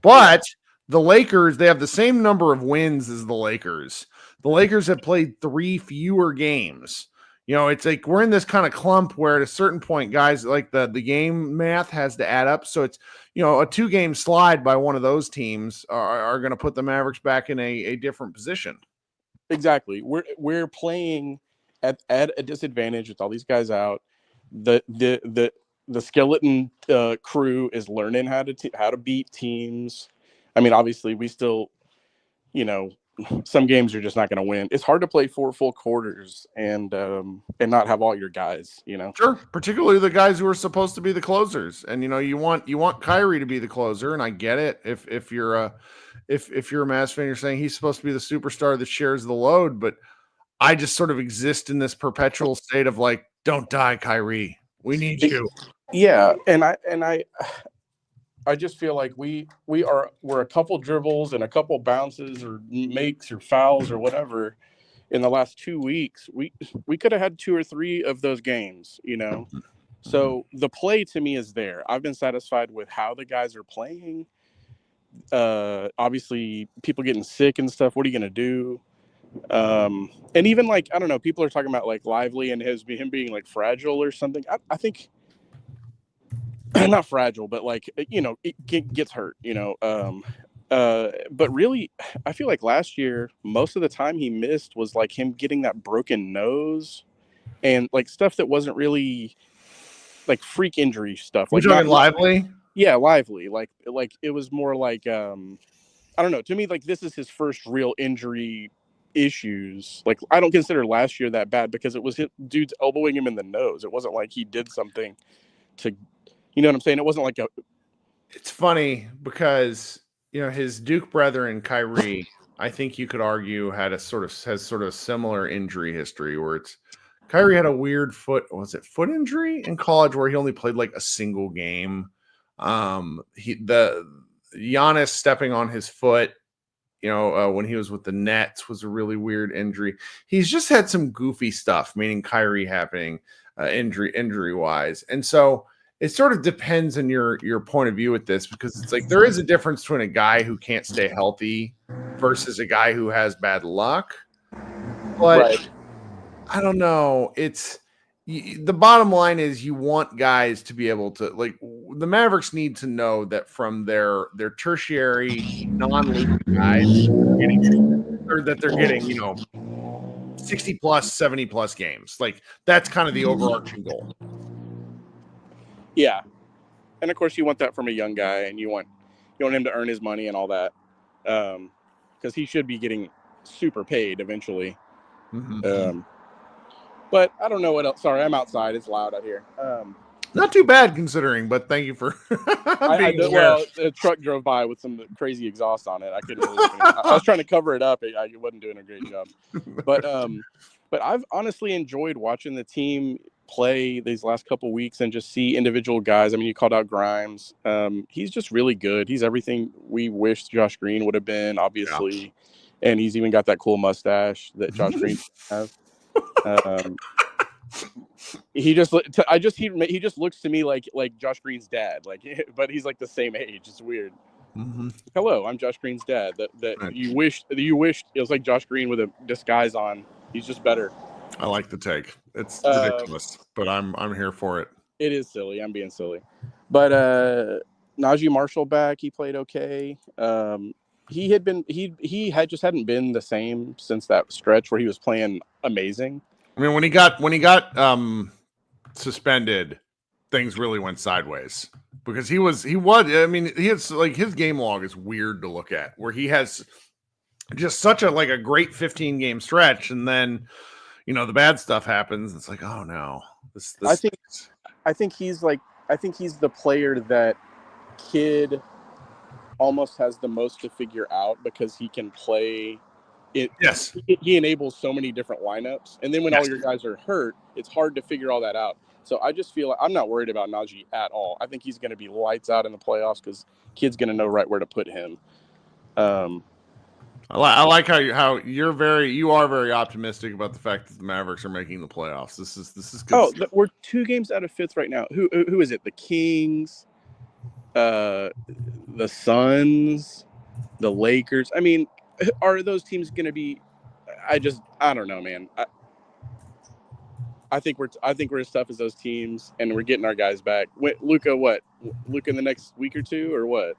But the Lakers, they have the same number of wins as the Lakers. The Lakers have played 3 fewer games. It's like we're in this kind of clump where at a certain point, guys, like the game math has to add up. So it's, a 2-game slide by one of those teams are going to put the Mavericks back in a different position. Exactly. We're playing at a disadvantage with all these guys out. The skeleton crew is learning how to beat teams. Obviously we still, some games you're just not going to win. It's hard to play 4 full quarters and not have all your guys, Sure, particularly the guys who are supposed to be the closers. And you want Kyrie to be the closer, and I get it. If you're a Mavs fan, you're saying he's supposed to be the superstar that shares the load, but I just sort of exist in this perpetual state of like, don't die, Kyrie. We need you. Yeah, and I just feel like we're a couple dribbles and a couple bounces or makes or fouls or whatever in the last 2 weeks. We could have had 2 or 3 of those games, So the play to me is there. I've been satisfied with how the guys are playing. Obviously people getting sick and stuff. What are you going to do? And even like, I don't know, people are talking about like Lively and him being like fragile or something. I think not fragile, but like, it gets hurt, but really I feel like last year, most of the time he missed was like him getting that broken nose and like stuff that wasn't really like freak injury stuff. We're talking Lively? Yeah, Lively. Like it was more like, I don't know. To me, like this is his first real injury issues. Like I don't consider last year that bad because it was dudes elbowing him in the nose. It wasn't like he did something to, you know what I'm saying? It wasn't like It's funny because his Duke brethren Kyrie, I think you could argue has sort of similar injury history where it's Kyrie had a weird foot injury in college where he only played like a single game. The Giannis stepping on his foot, when he was with the Nets was a really weird injury. He's just had some goofy stuff, meaning Kyrie happening injury wise. And so it sort of depends on your point of view with this, because it's like there is a difference between a guy who can't stay healthy versus a guy who has bad luck. But right. I don't know. The bottom line is you want guys to be able to, like, the Mavericks need to know that from their tertiary non-league guys they're getting 60 plus, 70 plus games. Like that's kind of the overarching goal. Yeah. And of course you want that from a young guy, and you want him to earn his money and all that. Because he should be getting super paid eventually. Mm-hmm. But I don't know what else. Sorry, I'm outside. It's loud out here. Not too bad considering, but thank you for being did, well, the truck drove by with some crazy exhaust on it. I couldn't really I was trying to cover it up. I wasn't doing a great job. But I've honestly enjoyed watching the team play these last couple weeks and just see individual guys. I mean, you called out Grimes. He's just really good. He's everything we wished Josh Green would have been, obviously. Yeah. And he's even got that cool mustache that Josh Green has. He just looks to me like Josh Green's dad, but he's like the same age. It's weird. Mm-hmm. Hello, I'm Josh Green's dad. That right. you wished it was like Josh Green with a disguise on. He's just better. I like the take. It's ridiculous, but I'm here for it. It is silly. I'm being silly, but Najee Marshall back. He played okay. He had just hadn't been the same since that stretch where he was playing amazing. I mean, when he got suspended, things really went sideways because he was. I mean, he has like his game log is weird to look at, where he has just such a great 15-game stretch, and then the bad stuff happens. It's like, oh no, this. I think he's the player that kid almost has the most to figure out because he can play. Yes, he enables so many different lineups, and then when all your guys are hurt, it's hard to figure all that out. So I just feel like I'm not worried about Najee at all. I think he's going to be lights out in the playoffs because kid's going to know right where to put him. I like how you are very optimistic about the fact that the Mavericks are making the playoffs. This is good. Oh, we're 2 games out of 5th right now. Who is it? The Kings, the Suns, the Lakers. I mean, are those teams going to be? I don't know, man. I think we're as tough as those teams, and we're getting our guys back. Luka in the next week or 2, or what?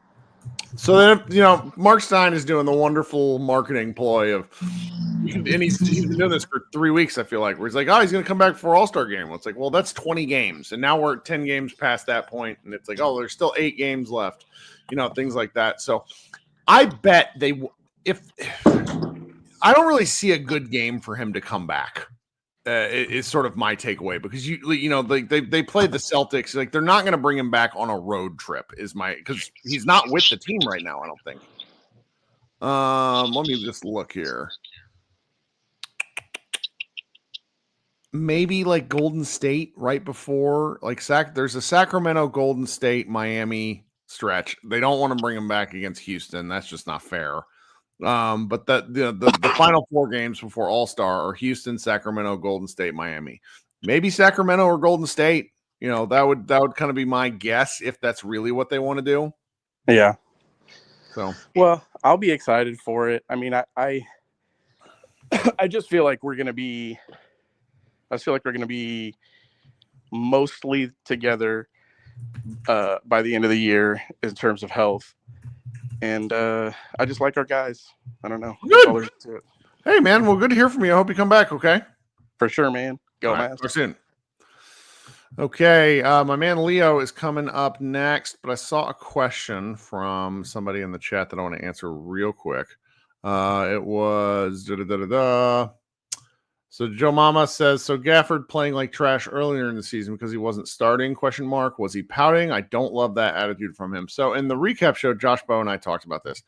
So then, Mark Stein is doing the wonderful marketing ploy of, and he's been doing this for 3 weeks. I feel like where he's like, oh, he's going to come back for All-Star game. Well, it's like, well, that's 20 games, and now we're 10 games past that point, and it's like, oh, there's still 8 games left, things like that. So, I bet if I don't really see a good game for him to come back. Is sort of my takeaway because they played the Celtics, like they're not going to bring him back on a road trip because he's not with the team right now. I don't think. Let me just look here. Maybe like Golden State right before there's a Sacramento, Golden State, Miami stretch. They don't want to bring him back against Houston. That's just not fair. But the final 4 games before All-Star are Houston, Sacramento, Golden State, Miami. Maybe Sacramento or Golden State. That would kind of be my guess if that's really what they want to do. Yeah. So well, I'll be excited for it. I mean, I just feel like we're gonna be. I feel like we're gonna be mostly together by the end of the year in terms of health. And I just like our guys. I don't know. Good. Hey, man. Well, good to hear from you. I hope you come back, okay? For sure, man. Go, right, Mavs. Talk soon. Okay. My man Leo is coming up next, but I saw a question from somebody in the chat that I want to answer real quick. It was So Joe Mama says, so Gafford playing like trash earlier in the season because he wasn't starting, ? Was he pouting? I don't love that attitude from him. So in the recap show, Josh Bowe and I talked about this.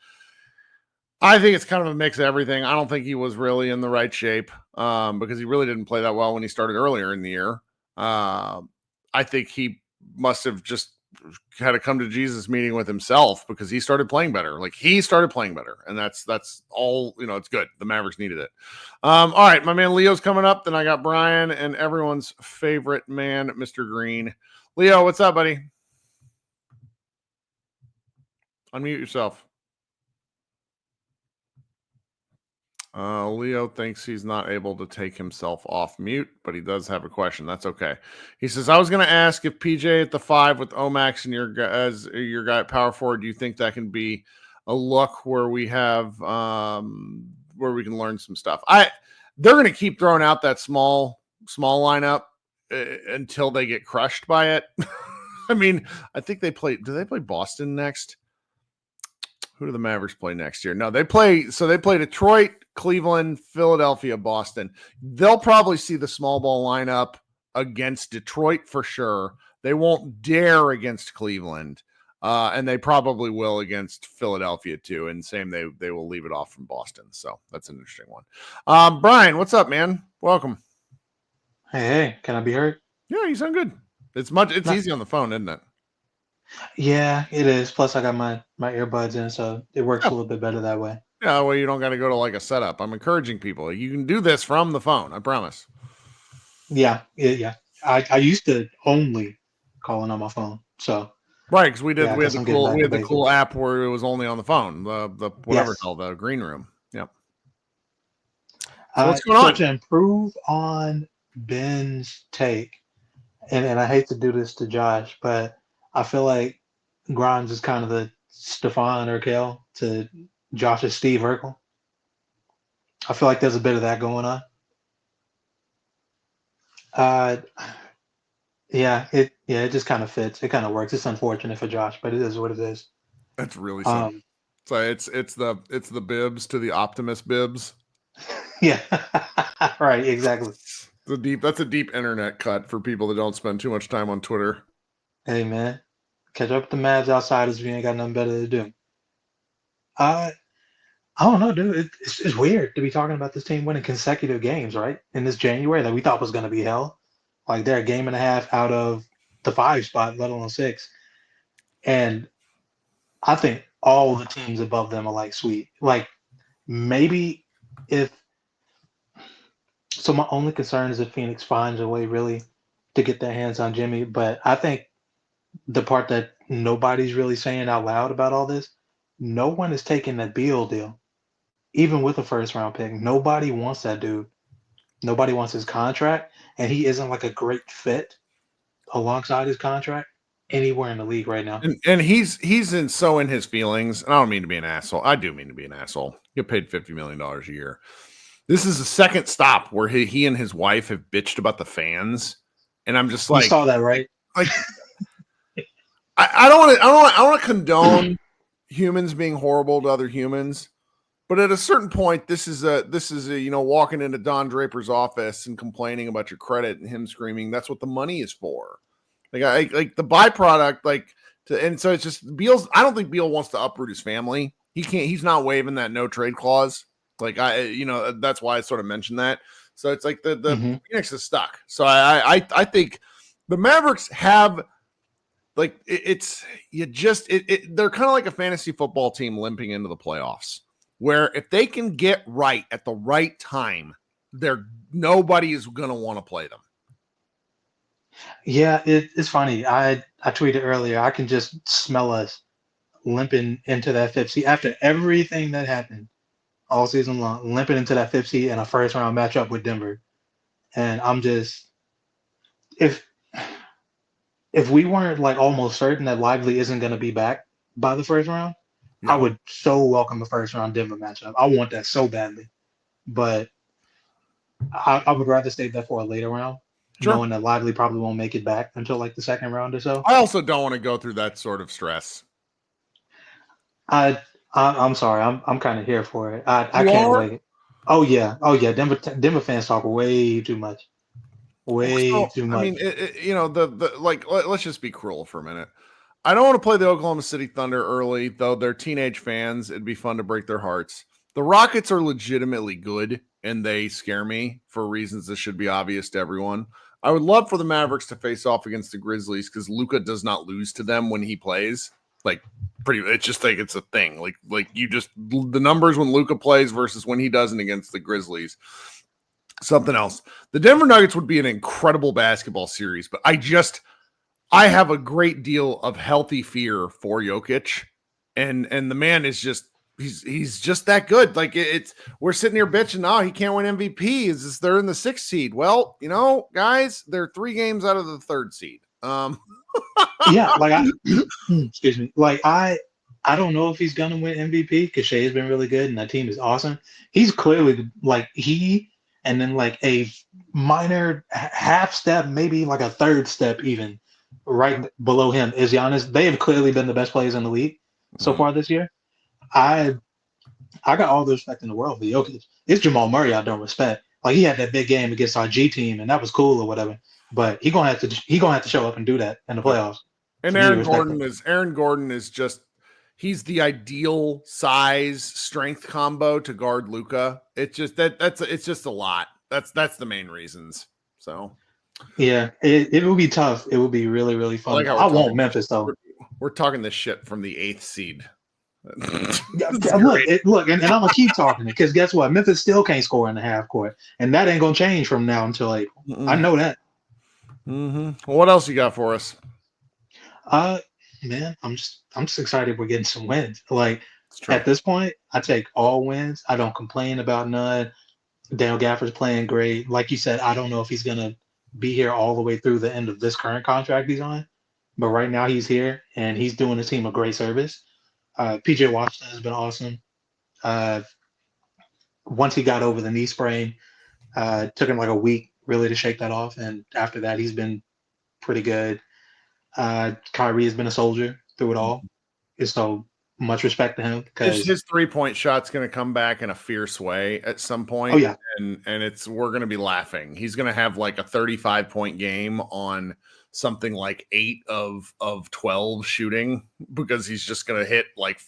I think it's kind of a mix of everything. I don't think he was really in the right shape because he really didn't play that well when he started earlier in the year. I think he must have just had a come to Jesus meeting with himself because he started playing better. And that's all, it's good. The Mavericks needed it. All right, my man Leo's coming up. Then I got Brian and everyone's favorite man, Mr. Green. Leo, what's up, buddy? Unmute yourself. Leo thinks he's not able to take himself off mute, but he does have a question. That's okay. He says, I was going to ask if PJ at the 5 with Omax and your guy at power forward, do you think that can be a look where we have where we can learn some stuff? They're going to keep throwing out that small lineup until they get crushed by it. I mean, I think do they play Boston next? Who do the Mavericks play next year? No, they play Detroit, Cleveland, Philadelphia, Boston. They'll probably see the small ball lineup against Detroit for sure, They won't dare against Cleveland. And they probably will against Philadelphia too. And same, they will leave it off from Boston. So that's an interesting one. Brian, what's up, man? Welcome. Hey, can I be heard? Yeah, you sound good. It's easy on the phone, isn't it? Yeah, it is. Plus, I got my earbuds in, so it works a little bit better that way. Yeah, well, you don't got to go to like a setup. I'm encouraging people. You can do this from the phone. I promise. Yeah. I used to only calling on my phone, so right, because we had the basics. cool app where it was only on the phone. The whatever Yes. called the green room. Yep. So what's going So on? to improve on Ben's take, and I hate to do this to Josh, but I feel like Grimes is kind of the Stephon Urkel to Josh's Steve Urkel. I feel like there's a bit of that going on. It just kind of fits. It kind of works. It's unfortunate for Josh, but it is what it is. That's really something. So it's the bibs to the Optimus bibs. Yeah, right, exactly. That's a deep internet cut for people that don't spend too much time on Twitter. Hey man, catch up with the Mavs outsiders if you ain't got nothing better to do. I don't know, dude. It's weird to be talking about this team winning consecutive games, right? In this January that we thought was going to be hell. Like they're a game and a half out of the 5 spot, let alone 6. And I think all the teams above them are like sweet. Like maybe so my only concern is if Phoenix finds a way really to get their hands on Jimmy. But I think the part that nobody's really saying out loud about all this, no one is taking that Beal deal. Even with a first round pick, nobody wants that dude. Nobody wants his contract, and he isn't like a great fit alongside his contract anywhere in the league right now. And he's in his feelings. And I don't mean to be an asshole. I do mean to be an asshole. Get paid $50 million a year. This is the second stop where he and his wife have bitched about the fans, and I'm just like, you saw that, right? Like, I don't want to condone humans being horrible to other humans. But at a certain point, this is a walking into Don Draper's office and complaining about your credit and him screaming, "That's what the money is for." Like the byproduct, and so it's just Beal's. I don't think Beal wants to uproot his family. He can't. He's not waiving that no trade clause. That's why I sort of mentioned that. So it's like the Phoenix is stuck. So I think the Mavericks have they're kind of like a fantasy football team limping into the playoffs. Where if they can get right at the right time, nobody is going to want to play them. Yeah, it's funny. I tweeted earlier, I can just smell us limping into that 5th seed after everything that happened all season long, limping into that 5th seed in a first round matchup with Denver. And I'm just, if we weren't like almost certain that Lively isn't going to be back by the first round, I would so welcome a first round Denver matchup. I want that so badly, but I would rather save that for a later round, knowing that Lively probably won't make it back until like the second round or so. I also don't want to go through that sort of stress. I'm sorry. I'm kind of here for it. I can't wait. Oh yeah. Denver fans talk way too much. Too much. I mean, let's just be cruel for a minute. I don't want to play the Oklahoma City Thunder early, though they're teenage fans. It'd be fun to break their hearts. The Rockets are legitimately good, and they scare me for reasons that should be obvious to everyone. I would love for the Mavericks to face off against the Grizzlies because Luka does not lose to them when he plays. It's just like it's a thing. The numbers when Luka plays versus when he doesn't against the Grizzlies. Something else. The Denver Nuggets would be an incredible basketball series, but I have a great deal of healthy fear for Jokic, and the man is just he's just that good. Like we're sitting here bitching, he can't win MVP. They're in the 6th seed? Well, guys, they're 3 games out of the 3rd seed. Yeah, excuse me. I don't know if he's gonna win MVP because Shea's been really good and that team is awesome. He's clearly and then like a minor half step, maybe like a 3rd step even. Right below him is Giannis. They have clearly been the best players in the league so far this year. I got all the respect in the world for Jokic. It's Jamal Murray I don't respect. Like he had that big game against our G team, and that was cool or whatever. but he gonna have to show up and do that in the playoffs. And for me to Aaron respect Gordon him. is Aaron Gordon is just he's the ideal size strength combo to guard Luka. It's just it's just a lot. That's the main reasons. So Yeah, it will be tough. It will be really, really I like fun. how I want Memphis though. we're talking this shit from the 8th seed. Yeah, It's look, great. and I'm gonna keep talking it because guess what? Memphis still can't score in the half court, and that ain't gonna change from now until April. I know that. Well, what else you got for us? Man, I'm just excited we're getting some wins. Like It's true. at this point, I take all wins. I don't complain about none. Daniel Gafford's playing great. Like you said, I don't know if he's gonna be here all the way through the end of this current contract he's on, but right now he's here and he's doing the team a great service. PJ Washington has been awesome. Uh, Once he got over the knee sprain, took him like a week really to shake that off, and after that he's been pretty good. Kyrie has been a soldier through it all. So much respect to him because His 3-point shot's going to come back in a fierce way at some point. oh yeah, and we're going to be laughing. He's going to have like a 35-point game on something like 8 of 12 shooting because he's just going to hit like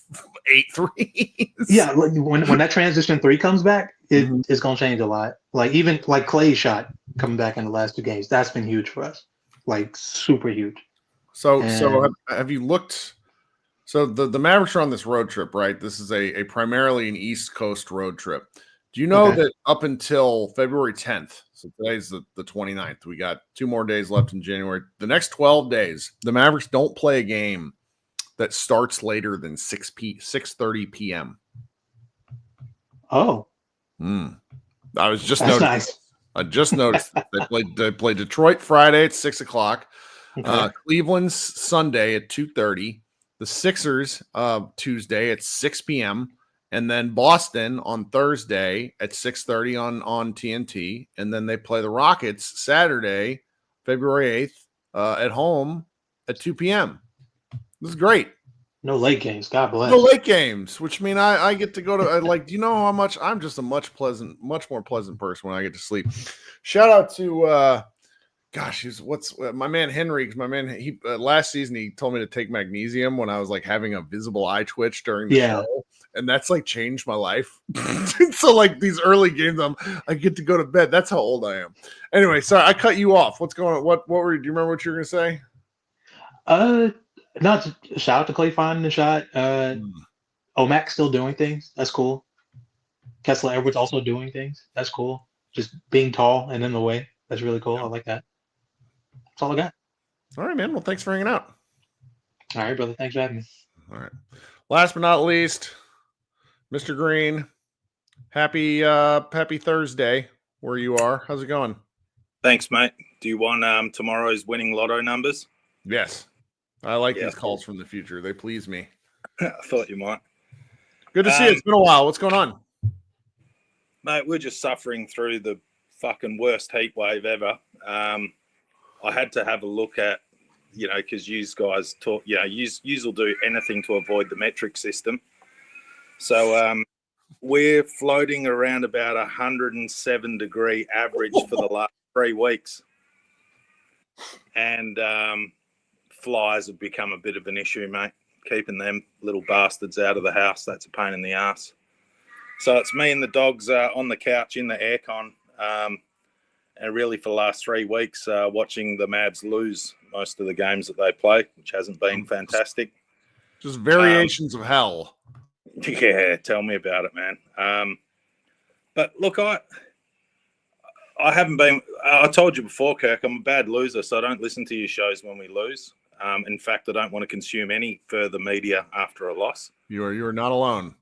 8 threes. yeah. Like, when that transition three comes back, it's gonna change a lot. Like even like Clay's shot coming back in the last 2 games, that's been huge for us. Like super huge. So And have you looked? So the Mavericks are on this road trip, right? This is a primarily an East Coast road trip. Do you know Okay. that up until February 10th, so today's the 29th, we got 2 more days left in January. The next 12 days, the Mavericks don't play a game that starts later than 6:30 p.m. oh, I was just that's noticing. nice. I just noticed they play Detroit Friday at 6:00. Okay. Cleveland's Sunday at 2:30. The Sixers Tuesday at 6 p.m. and then Boston on Thursday at 6:30 on TNT, and then they play the Rockets Saturday, February 8th at home at 2 p.m. This is great. No late games. God bless. No late games, which mean I get to go to like. Do you know how much I'm just a much more pleasant person when I get to sleep. Shout out to gosh, what's my man Henry? Because my man he last season he told me to take magnesium when I was like having a visible eye twitch during the show, and that's like changed my life. So like these early games, I get to go to bed. That's how old I am. Anyway, sorry I cut you off. What's going on? What were you? Do you remember what you were gonna say? Not shout out to Clay finding the shot. Omac's still doing things. That's cool. Kessler Edwards also doing things. That's cool. Just being tall and in the way. That's really cool. I like that. That's all I got. All right, man. Well, thanks for hanging out. All right, brother. Thanks for having me. All right. Last but not least, Mr. Green. Happy Thursday where you are. How's it going? Thanks, mate. Do you want tomorrow's winning lotto numbers? Yes. I like these calls from the future. They please me. I thought you might. Good to see you. It's been a while. What's going on? Mate, we're just suffering through the fucking worst heat wave ever. I had to have a look at, because you guys talk, you will do anything to avoid the metric system. So we're floating around about 107 degree average for the last 3 weeks. And flies have become a bit of an issue, mate. Keeping them little bastards out of the house, that's a pain in the ass. So it's me and the dogs on the couch in the aircon. And really for the last 3 weeks, watching the Mavs lose most of the games that they play, which hasn't been fantastic. Just variations of hell. Yeah, tell me about it, man. But look, I haven't been. I told you before, Kirk, I'm a bad loser, so I don't listen to your shows when we lose. In fact, I don't want to consume any further media after a loss. You are not alone.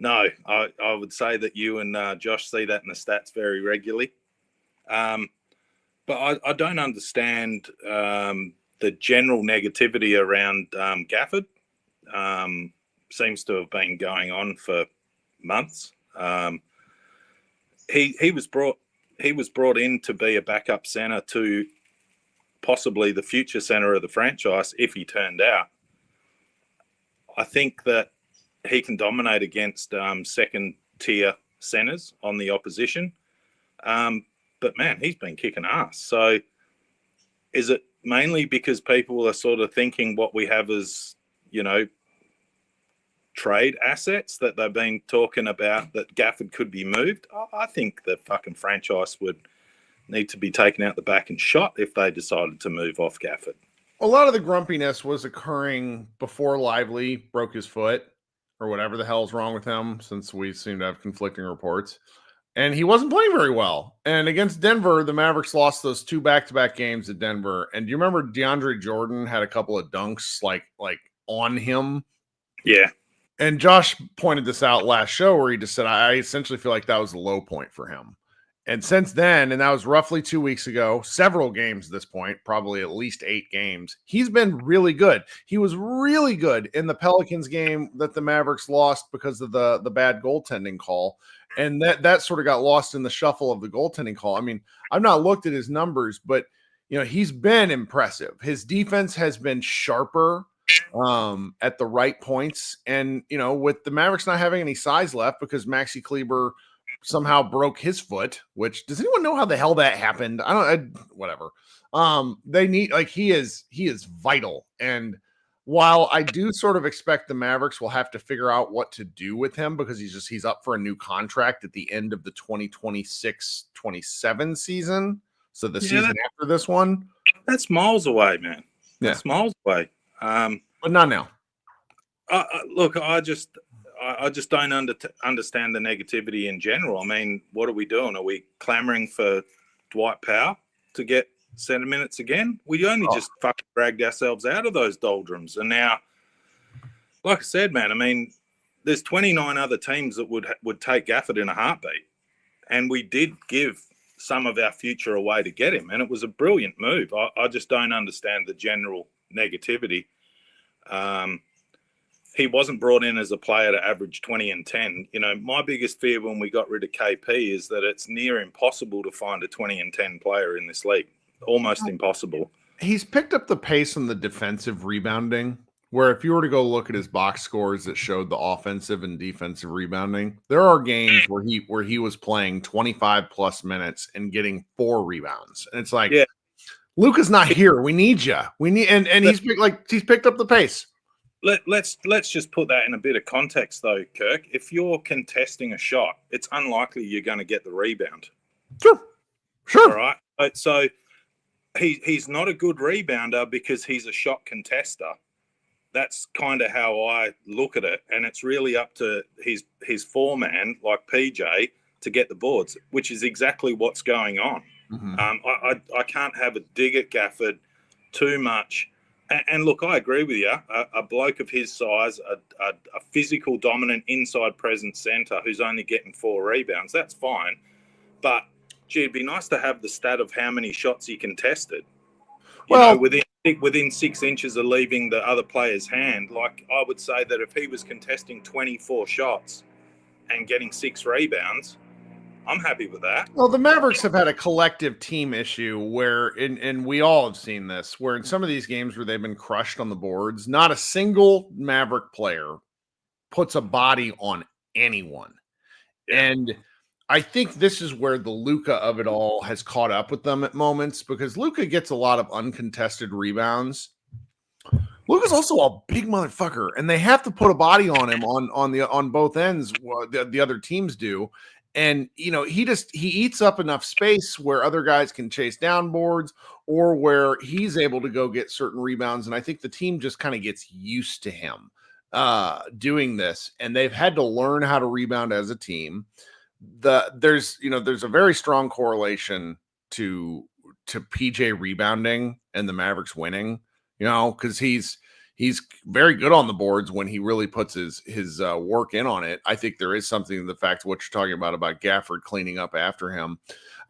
No, I would say that you and Josh see that in the stats very regularly. But I don't understand the general negativity around Gafford. Seems to have been going on for months. He was brought in to be a backup center to possibly the future center of the franchise if he turned out. I think that he can dominate against second tier centers on the opposition. But man, he's been kicking ass. So is it mainly because people are sort of thinking what we have as, trade assets that they've been talking about, that Gafford could be moved? I think the fucking franchise would need to be taken out the back and shot if they decided to move off Gafford. A lot of the grumpiness was occurring before Lively broke his foot or whatever the hell's wrong with him, since we seem to have conflicting reports. And he wasn't playing very well. And against Denver, the Mavericks lost those 2 back-to-back games at Denver. And do you remember DeAndre Jordan had a couple of dunks like on him? Yeah. And Josh pointed this out last show where he just said, I essentially feel like that was the low point for him. And since then, and that was roughly 2 weeks ago, several games at this point, probably at least 8 games, he's been really good. He was really good in the Pelicans game that the Mavericks lost because of the bad goaltending call. And that sort of got lost in the shuffle of the goaltending call. I mean, I've not looked at his numbers, but he's been impressive. His defense has been sharper at the right points. And, with the Mavericks not having any size left because Maxi Kleber somehow broke his foot, which, does anyone know how the hell that happened? Whatever. They need, he is vital. And while I do sort of expect the Mavericks will have to figure out what to do with him because he's up for a new contract at the end of the 2026-27 season. So the season after this one. That's miles away, man. Yeah. That's miles away. But not now. Look, I just don't understand the negativity in general. I mean, what are we doing? Are we clamoring for Dwight Powell to get center minutes again? We only just fucking dragged ourselves out of those doldrums. And now, like I said, man, I mean, there's 29 other teams that would take Gafford in a heartbeat. And we did give some of our future away to get him. And it was a brilliant move. I just don't understand the general negativity. He wasn't brought in as a player to average 20 and 10. My biggest fear when we got rid of KP is that it's near impossible to find a 20 and 10 player in this league. Almost impossible. He's picked up the pace on the defensive rebounding, where if you were to go look at his box scores that showed the offensive and defensive rebounding, there are games where he was playing 25 plus minutes and getting 4 rebounds. And it's like, Luka's not here. We need you. And he's picked up the pace. Let's just put that in a bit of context, though, Kirk. If you're contesting a shot, it's unlikely you're going to get the rebound. Sure. All right. So he's not a good rebounder because he's a shot contester. That's kind of how I look at it, and it's really up to his foreman, like PJ, to get the boards, which is exactly what's going on. Mm-hmm. I can't have a dig at Gafford too much. And look, I agree with you. A bloke of his size, a physical, dominant, inside presence centre who's only getting 4 rebounds, that's fine. But, gee, it'd be nice to have the stat of how many shots he contested. Within 6 inches of leaving the other player's hand. Like, I would say that if he was contesting 24 shots and getting 6 rebounds, I'm happy with that. Well, the Mavericks have had a collective team issue where, and we all have seen this, where in some of these games where they've been crushed on the boards, not a single Maverick player puts a body on anyone. Yeah. And I think this is where the Luka of it all has caught up with them at moments, because Luka gets a lot of uncontested rebounds. Luka's also a big motherfucker, and they have to put a body on him on both ends. The other teams do. And, he eats up enough space where other guys can chase down boards or where he's able to go get certain rebounds. And I think the team just kind of gets used to him doing this. And they've had to learn how to rebound as a team. There's a very strong correlation to PJ rebounding and the Mavericks winning, because he's very good on the boards when he really puts his work in on it. I think there is something in the fact of what you're talking about Gafford cleaning up after him.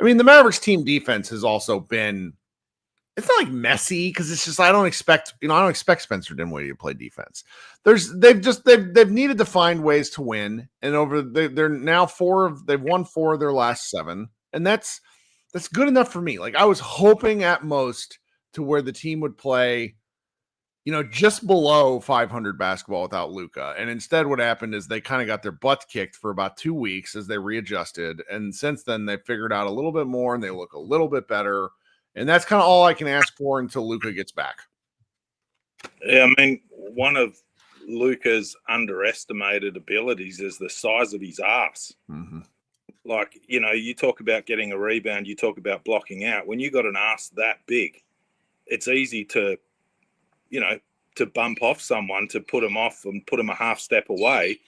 I mean, the Mavericks team defense has also been, it's not like messy, because it's just, I don't expect Spencer Dinwiddie to play defense. They've needed to find ways to win. And they're now they've won 4 of their last 7. And that's good enough for me. Like, I was hoping at most to where the team would play, just below 500 basketball without Luka. And instead what happened is they kind of got their butts kicked for about 2 weeks as they readjusted. And since then they've figured out a little bit more and they look a little bit better. And that's kind of all I can ask for until Luka gets back. Yeah, I mean, one of Luka's underestimated abilities is the size of his ass. Mm-hmm. Like, you know, you talk about getting a rebound, you talk about blocking out. When you got an ass that big, it's easy to, you know, to bump off someone, to put him off and put him a half step away.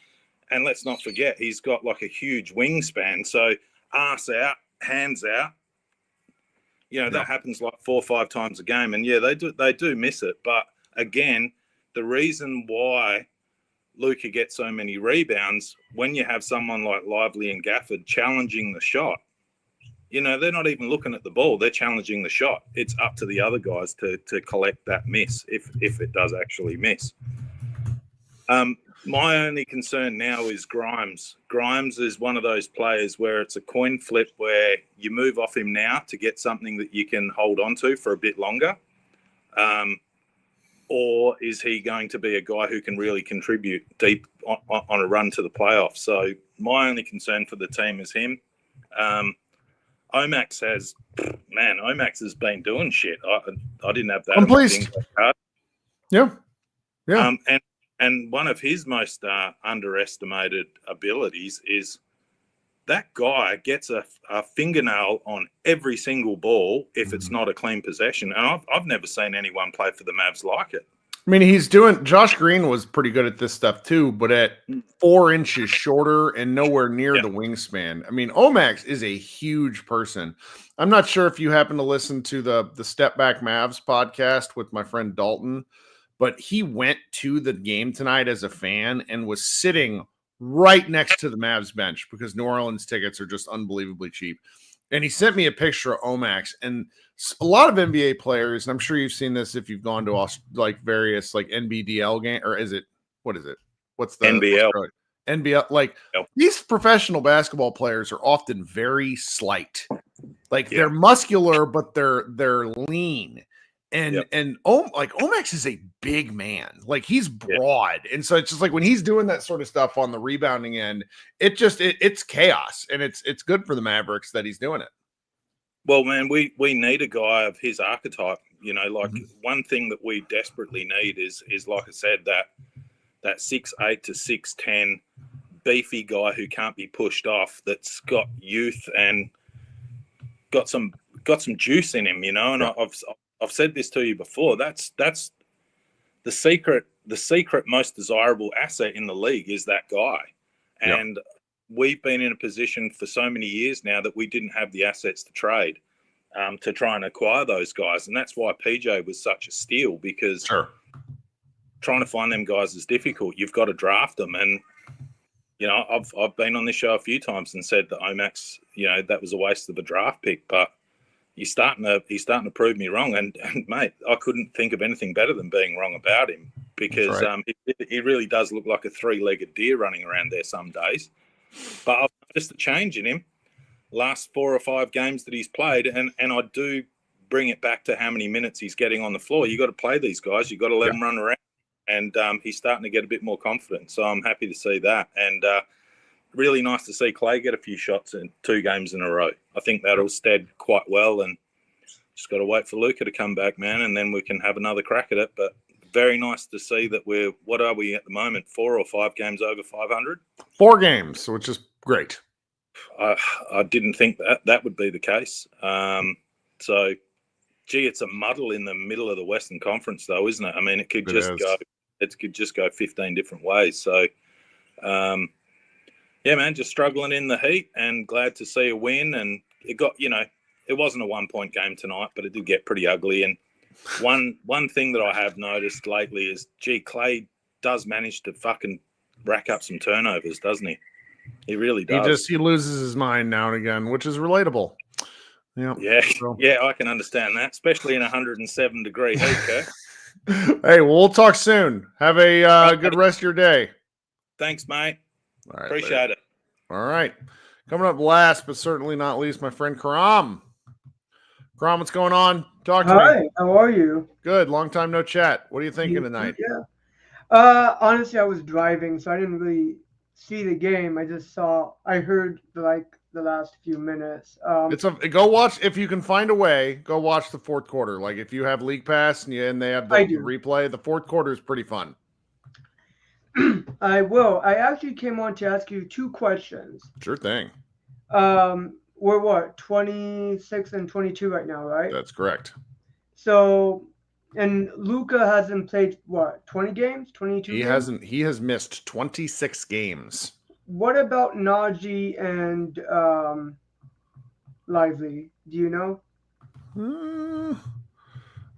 And let's not forget, he's got like a huge wingspan. So ass out, hands out. You know, that happens like 4 or 5 times a game. And yeah, they do miss it. But again, the reason why Luka gets so many rebounds, when you have someone like Lively and Gafford challenging the shot, you know, they're not even looking at the ball. They're challenging the shot. It's up to the other guys to collect that miss if it does actually miss. My only concern now is Grimes. Grimes is one of those players where it's a coin flip where you move off him now to get something that you can hold on to for a bit longer. Or is he going to be a guy who can really contribute deep on a run to the playoffs? So my only concern for the team is him. Omax has been doing shit. I didn't have that. I'm pleased. Yeah. And one of his most underestimated abilities is that guy gets a fingernail on every single ball if it's not a clean possession. And I've never seen anyone play for the Mavs like it. I mean, Josh Green was pretty good at this stuff too, but at 4 inches shorter and nowhere near the wingspan. I mean, Omax is a huge person. I'm not sure if you happen to listen to the Step Back Mavs podcast with my friend Dalton, but he went to the game tonight as a fan and was sitting right next to the Mavs bench because New Orleans tickets are just unbelievably cheap. And he sent me a picture of Omax, and a lot of NBA players, and I'm sure you've seen this if you've gone to like various like NBDL game, or what is it? What's the NBL? NBL. Like these professional basketball players are often very slight. Like they're muscular, but they're lean. And Omax is a big man. Like he's broad. And so it's just like when he's doing that sort of stuff on the rebounding end, it's chaos. And it's good for the Mavericks that he's doing it. Well, man, we need a guy of his archetype. You know, like one thing that we desperately need is like I said, that 6'8" to 6'10" beefy guy who can't be pushed off, that's got youth and got some juice in him, you know. And I've said this to you before. That's the secret most desirable asset in the league is that guy. And we've been in a position for so many years now that we didn't have the assets to trade to try and acquire those guys. And that's why PJ was such a steal, because trying to find them guys is difficult. You've got to draft them. And, you know, I've been on this show a few times and said that Omax, you know, that was a waste of a draft pick, but he's starting to prove me wrong. And mate, I couldn't think of anything better than being wrong about him, because he really does look like a 3-legged deer running around there some days. But I've noticed a change in him last 4 or 5 games that he's played. And I do bring it back to how many minutes he's getting on the floor. You got to play these guys. You got to let them run around. And he's starting to get a bit more confident. So I'm happy to see that. And really nice to see Clay get a few shots in 2 games in a row. I think that'll stead quite well, and just got to wait for Luka to come back, man, and then we can have another crack at it. But very nice to see that what are we at the moment? 4 or 5 games over 500? 4 games, which is great. I didn't think that would be the case. So, gee, it's a muddle in the middle of the Western Conference, though, isn't it? I mean, it could just go 15 different ways. So, yeah, man, just struggling in the heat and glad to see a win. And it got, you know, it wasn't a 1-point game tonight, but it did get pretty ugly. And one thing that I have noticed lately is, gee, Clay does manage to fucking rack up some turnovers, doesn't he? He really does. He loses his mind now and again, which is relatable. Yeah, I can understand that, especially in 107-degree heat, Kirk. Hey, well, we'll talk soon. Have a good rest of your day. Thanks, mate. All right, appreciate it. All right. Coming up last, but certainly not least, my friend Karam. Karam, what's going on? Talk to me. Hi, how are you? Good. Long time no chat. What are you thinking tonight? Yeah. Honestly, I was driving, so I didn't really see the game. I heard the the last few minutes. Go watch if you can find a way. Go watch the fourth quarter. Like if you have League Pass and they have the replay, the fourth quarter is pretty fun. I will. I actually came on to ask you 2 questions. Sure thing. We're what, 26 and 22 right now, right? That's correct. So, and Luka hasn't played what, 20 games, 22 He games? hasn't. He has missed 26 games. What about Najee and Lively? Do you know?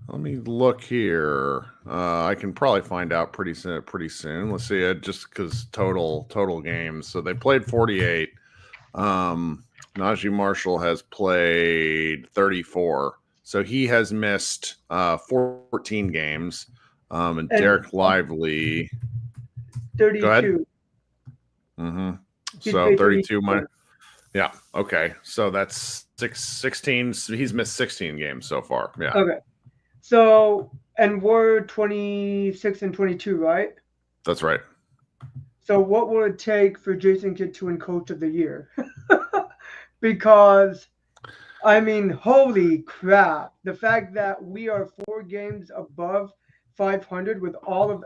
Let me look here. I can probably find out pretty soon. Let's see it just because total games. So they played 48. Najee Marshall has played 34. So he has missed 14 games. And Derek Lively 32. Go ahead. Mm-hmm. So 32 minus. Yeah. Okay. So that's 16. He's missed 16 games so far. Yeah. Okay. So, and we're 26 and 22, right? That's right. So what will it take for Jason Kidd to win Coach of the Year? Because, I mean, holy crap. The fact that we are 4 games above 500 with all of,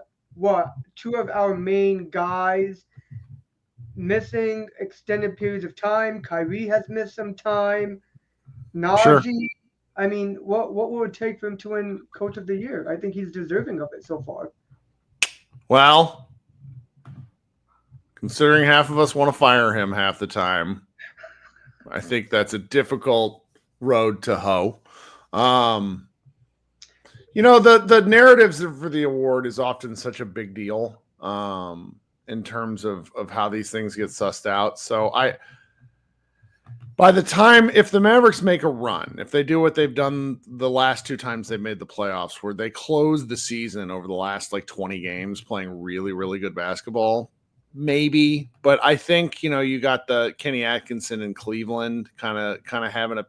2 of our main guys missing extended periods of time. Kyrie has missed some time. Najee. Sure. I mean, what will it take for him to win Coach of the Year? I think he's deserving of it so far. Well, considering half of us want to fire him half the time, I think that's a difficult road to hoe. The narratives for the award is often such a big deal in terms of how these things get sussed out. So by the time, if the Mavericks make a run, if they do what they've done the last 2 times they've made the playoffs, where they close the season over the last 20 games playing really, really good basketball, maybe. But I think, you got the Kenny Atkinson in Cleveland kind of having a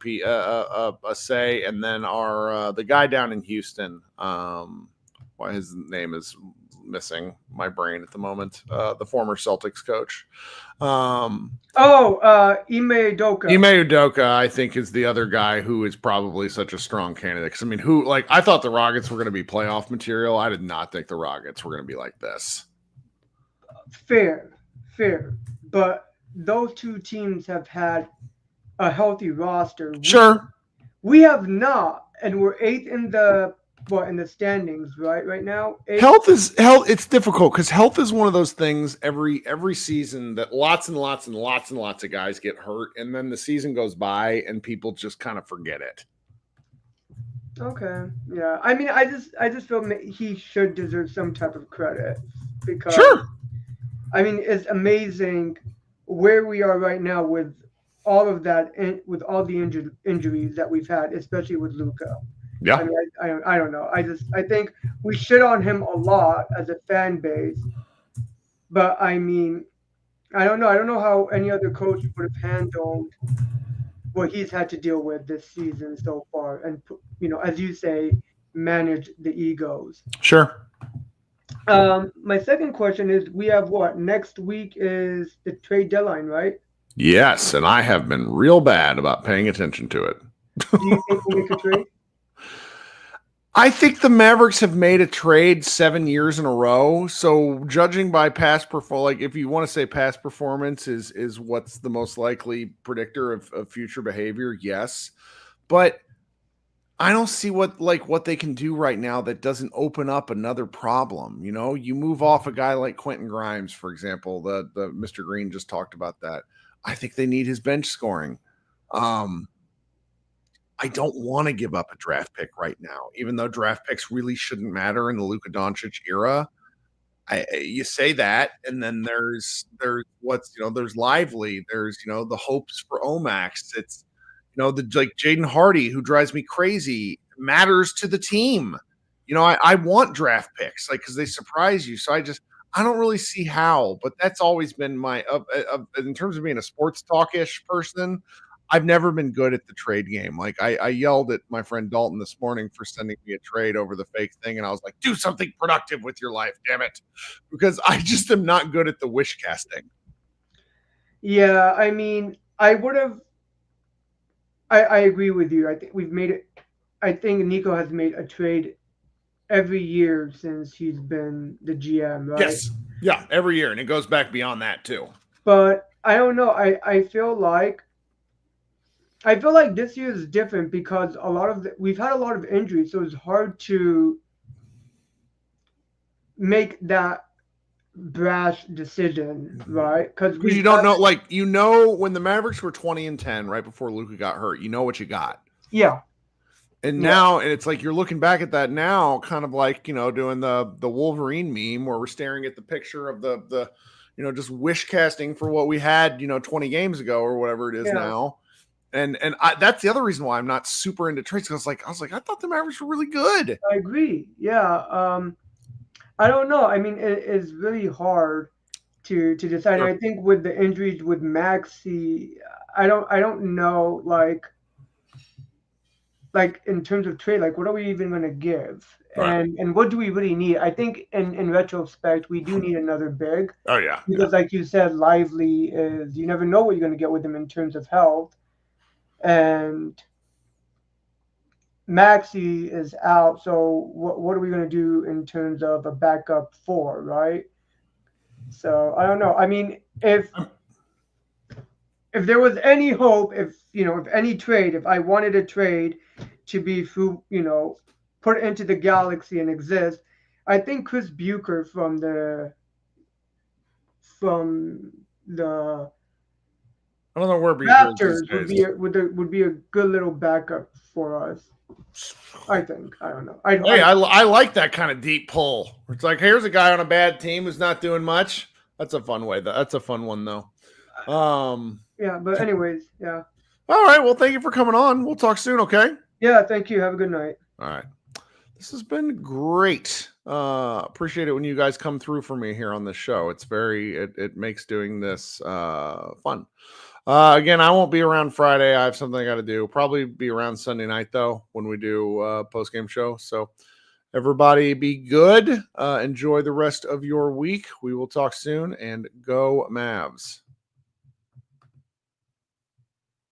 say. And then the guy down in Houston, his name is missing my brain at the moment, the former Celtics coach. Ime Udoka. Ime Udoka, I think, is the other guy who is probably such a strong candidate. Because, I mean, I thought the Rockets were going to be playoff material. I did not think the Rockets were going to be like this. Fair. But those 2 teams have had a healthy roster. Sure. We have not, and we're 8th in the standings right now. 8th. Health. It's difficult because health is one of those things every season that lots and lots and lots and lots of guys get hurt, and then the season goes by and people just kind of forget it. Okay. Yeah. I mean, I just feel he should deserve some type of credit because. Sure. I mean, it's amazing where we are right now with all of that, with all the injuries that we've had, especially with Luka. Yeah. I mean, I don't know. I think we shit on him a lot as a fan base, but I mean, I don't know. I don't know how any other coach would have handled what he's had to deal with this season so far, and as you say, manage the egos. Sure. My second question is, we have next week is the trade deadline, right? Yes, and I have been real bad about paying attention to it. Do you think we'll make a trade? I think the Mavericks have made a trade 7 years in a row. So judging by past performance, if you want to say past performance is what's the most likely predictor of future behavior, yes. But I don't see what they can do right now that doesn't open up another problem. You move off a guy like Quentin Grimes, for example. The Mr. Green just talked about that. I think they need his bench scoring. I don't want to give up a draft pick right now, even though draft picks really shouldn't matter in the Luka Doncic era. You say that, and then there's Lively, there's the hopes for Omax. It's Jaden Hardy, who drives me crazy, matters to the team. I want draft picks because they surprise you. So I don't really see how, but that's always been my in terms of being a sports talkish person. I've never been good at the trade game. I yelled at my friend Dalton this morning for sending me a trade over the fake thing. And I was like, do something productive with your life, damn it. Because I just am not good at the wish casting. Yeah. I mean, I would have. I agree with you. I think we've made it. I think Nico has made a trade every year since he's been the GM, right? Yes. Yeah, every year. And it goes back beyond that too. But I don't know. I feel like this year is different because we've had a lot of injuries, so it's hard to make that brash decision, right? Because You don't know, like, when the Mavericks were 20-10 right before Luka got hurt, you know what you got. Yeah. And now, and it's like you're looking back at that now, kind of like, doing the Wolverine meme where we're staring at the picture of the just wish casting for what we had, 20 games ago or whatever it is now. And that's the other reason why I'm not super into trades. Because I was like, I thought the Mavericks were really good. I agree. Yeah. I don't know. I mean, it is really hard to decide. Sure. I think with the injuries with Maxey, I don't know, like in terms of trade, like what are we even going to give, Right. and what do we really need? I think in retrospect, we do need another big. Oh yeah. Because like you said, Lively is, you never know what you're going to get with him in terms of health, and Maxey is out. So what are we going to do in terms of a backup four, right? So I don't know. I mean, if there was any hope, if any trade, if I wanted a trade to be through, put into the galaxy and exist, I think Chris Bucher from the I don't know where Raptors would be a good little backup for us. I think. I don't know. I like that kind of deep pull. It's like, here's a guy on a bad team who's not doing much. That's a fun way. That's a fun one though. Yeah, but anyways, yeah. All right. Well, thank you for coming on. We'll talk soon. Okay. Yeah. Thank you. Have a good night. All right. This has been great. Appreciate it when you guys come through for me here on this show. It's it makes doing this fun. Again, I won't be around Friday. I have something I got to do. Probably be around Sunday night though when we do post-game show. So everybody be good. Enjoy the rest of your week. We will talk soon, and go Mavs.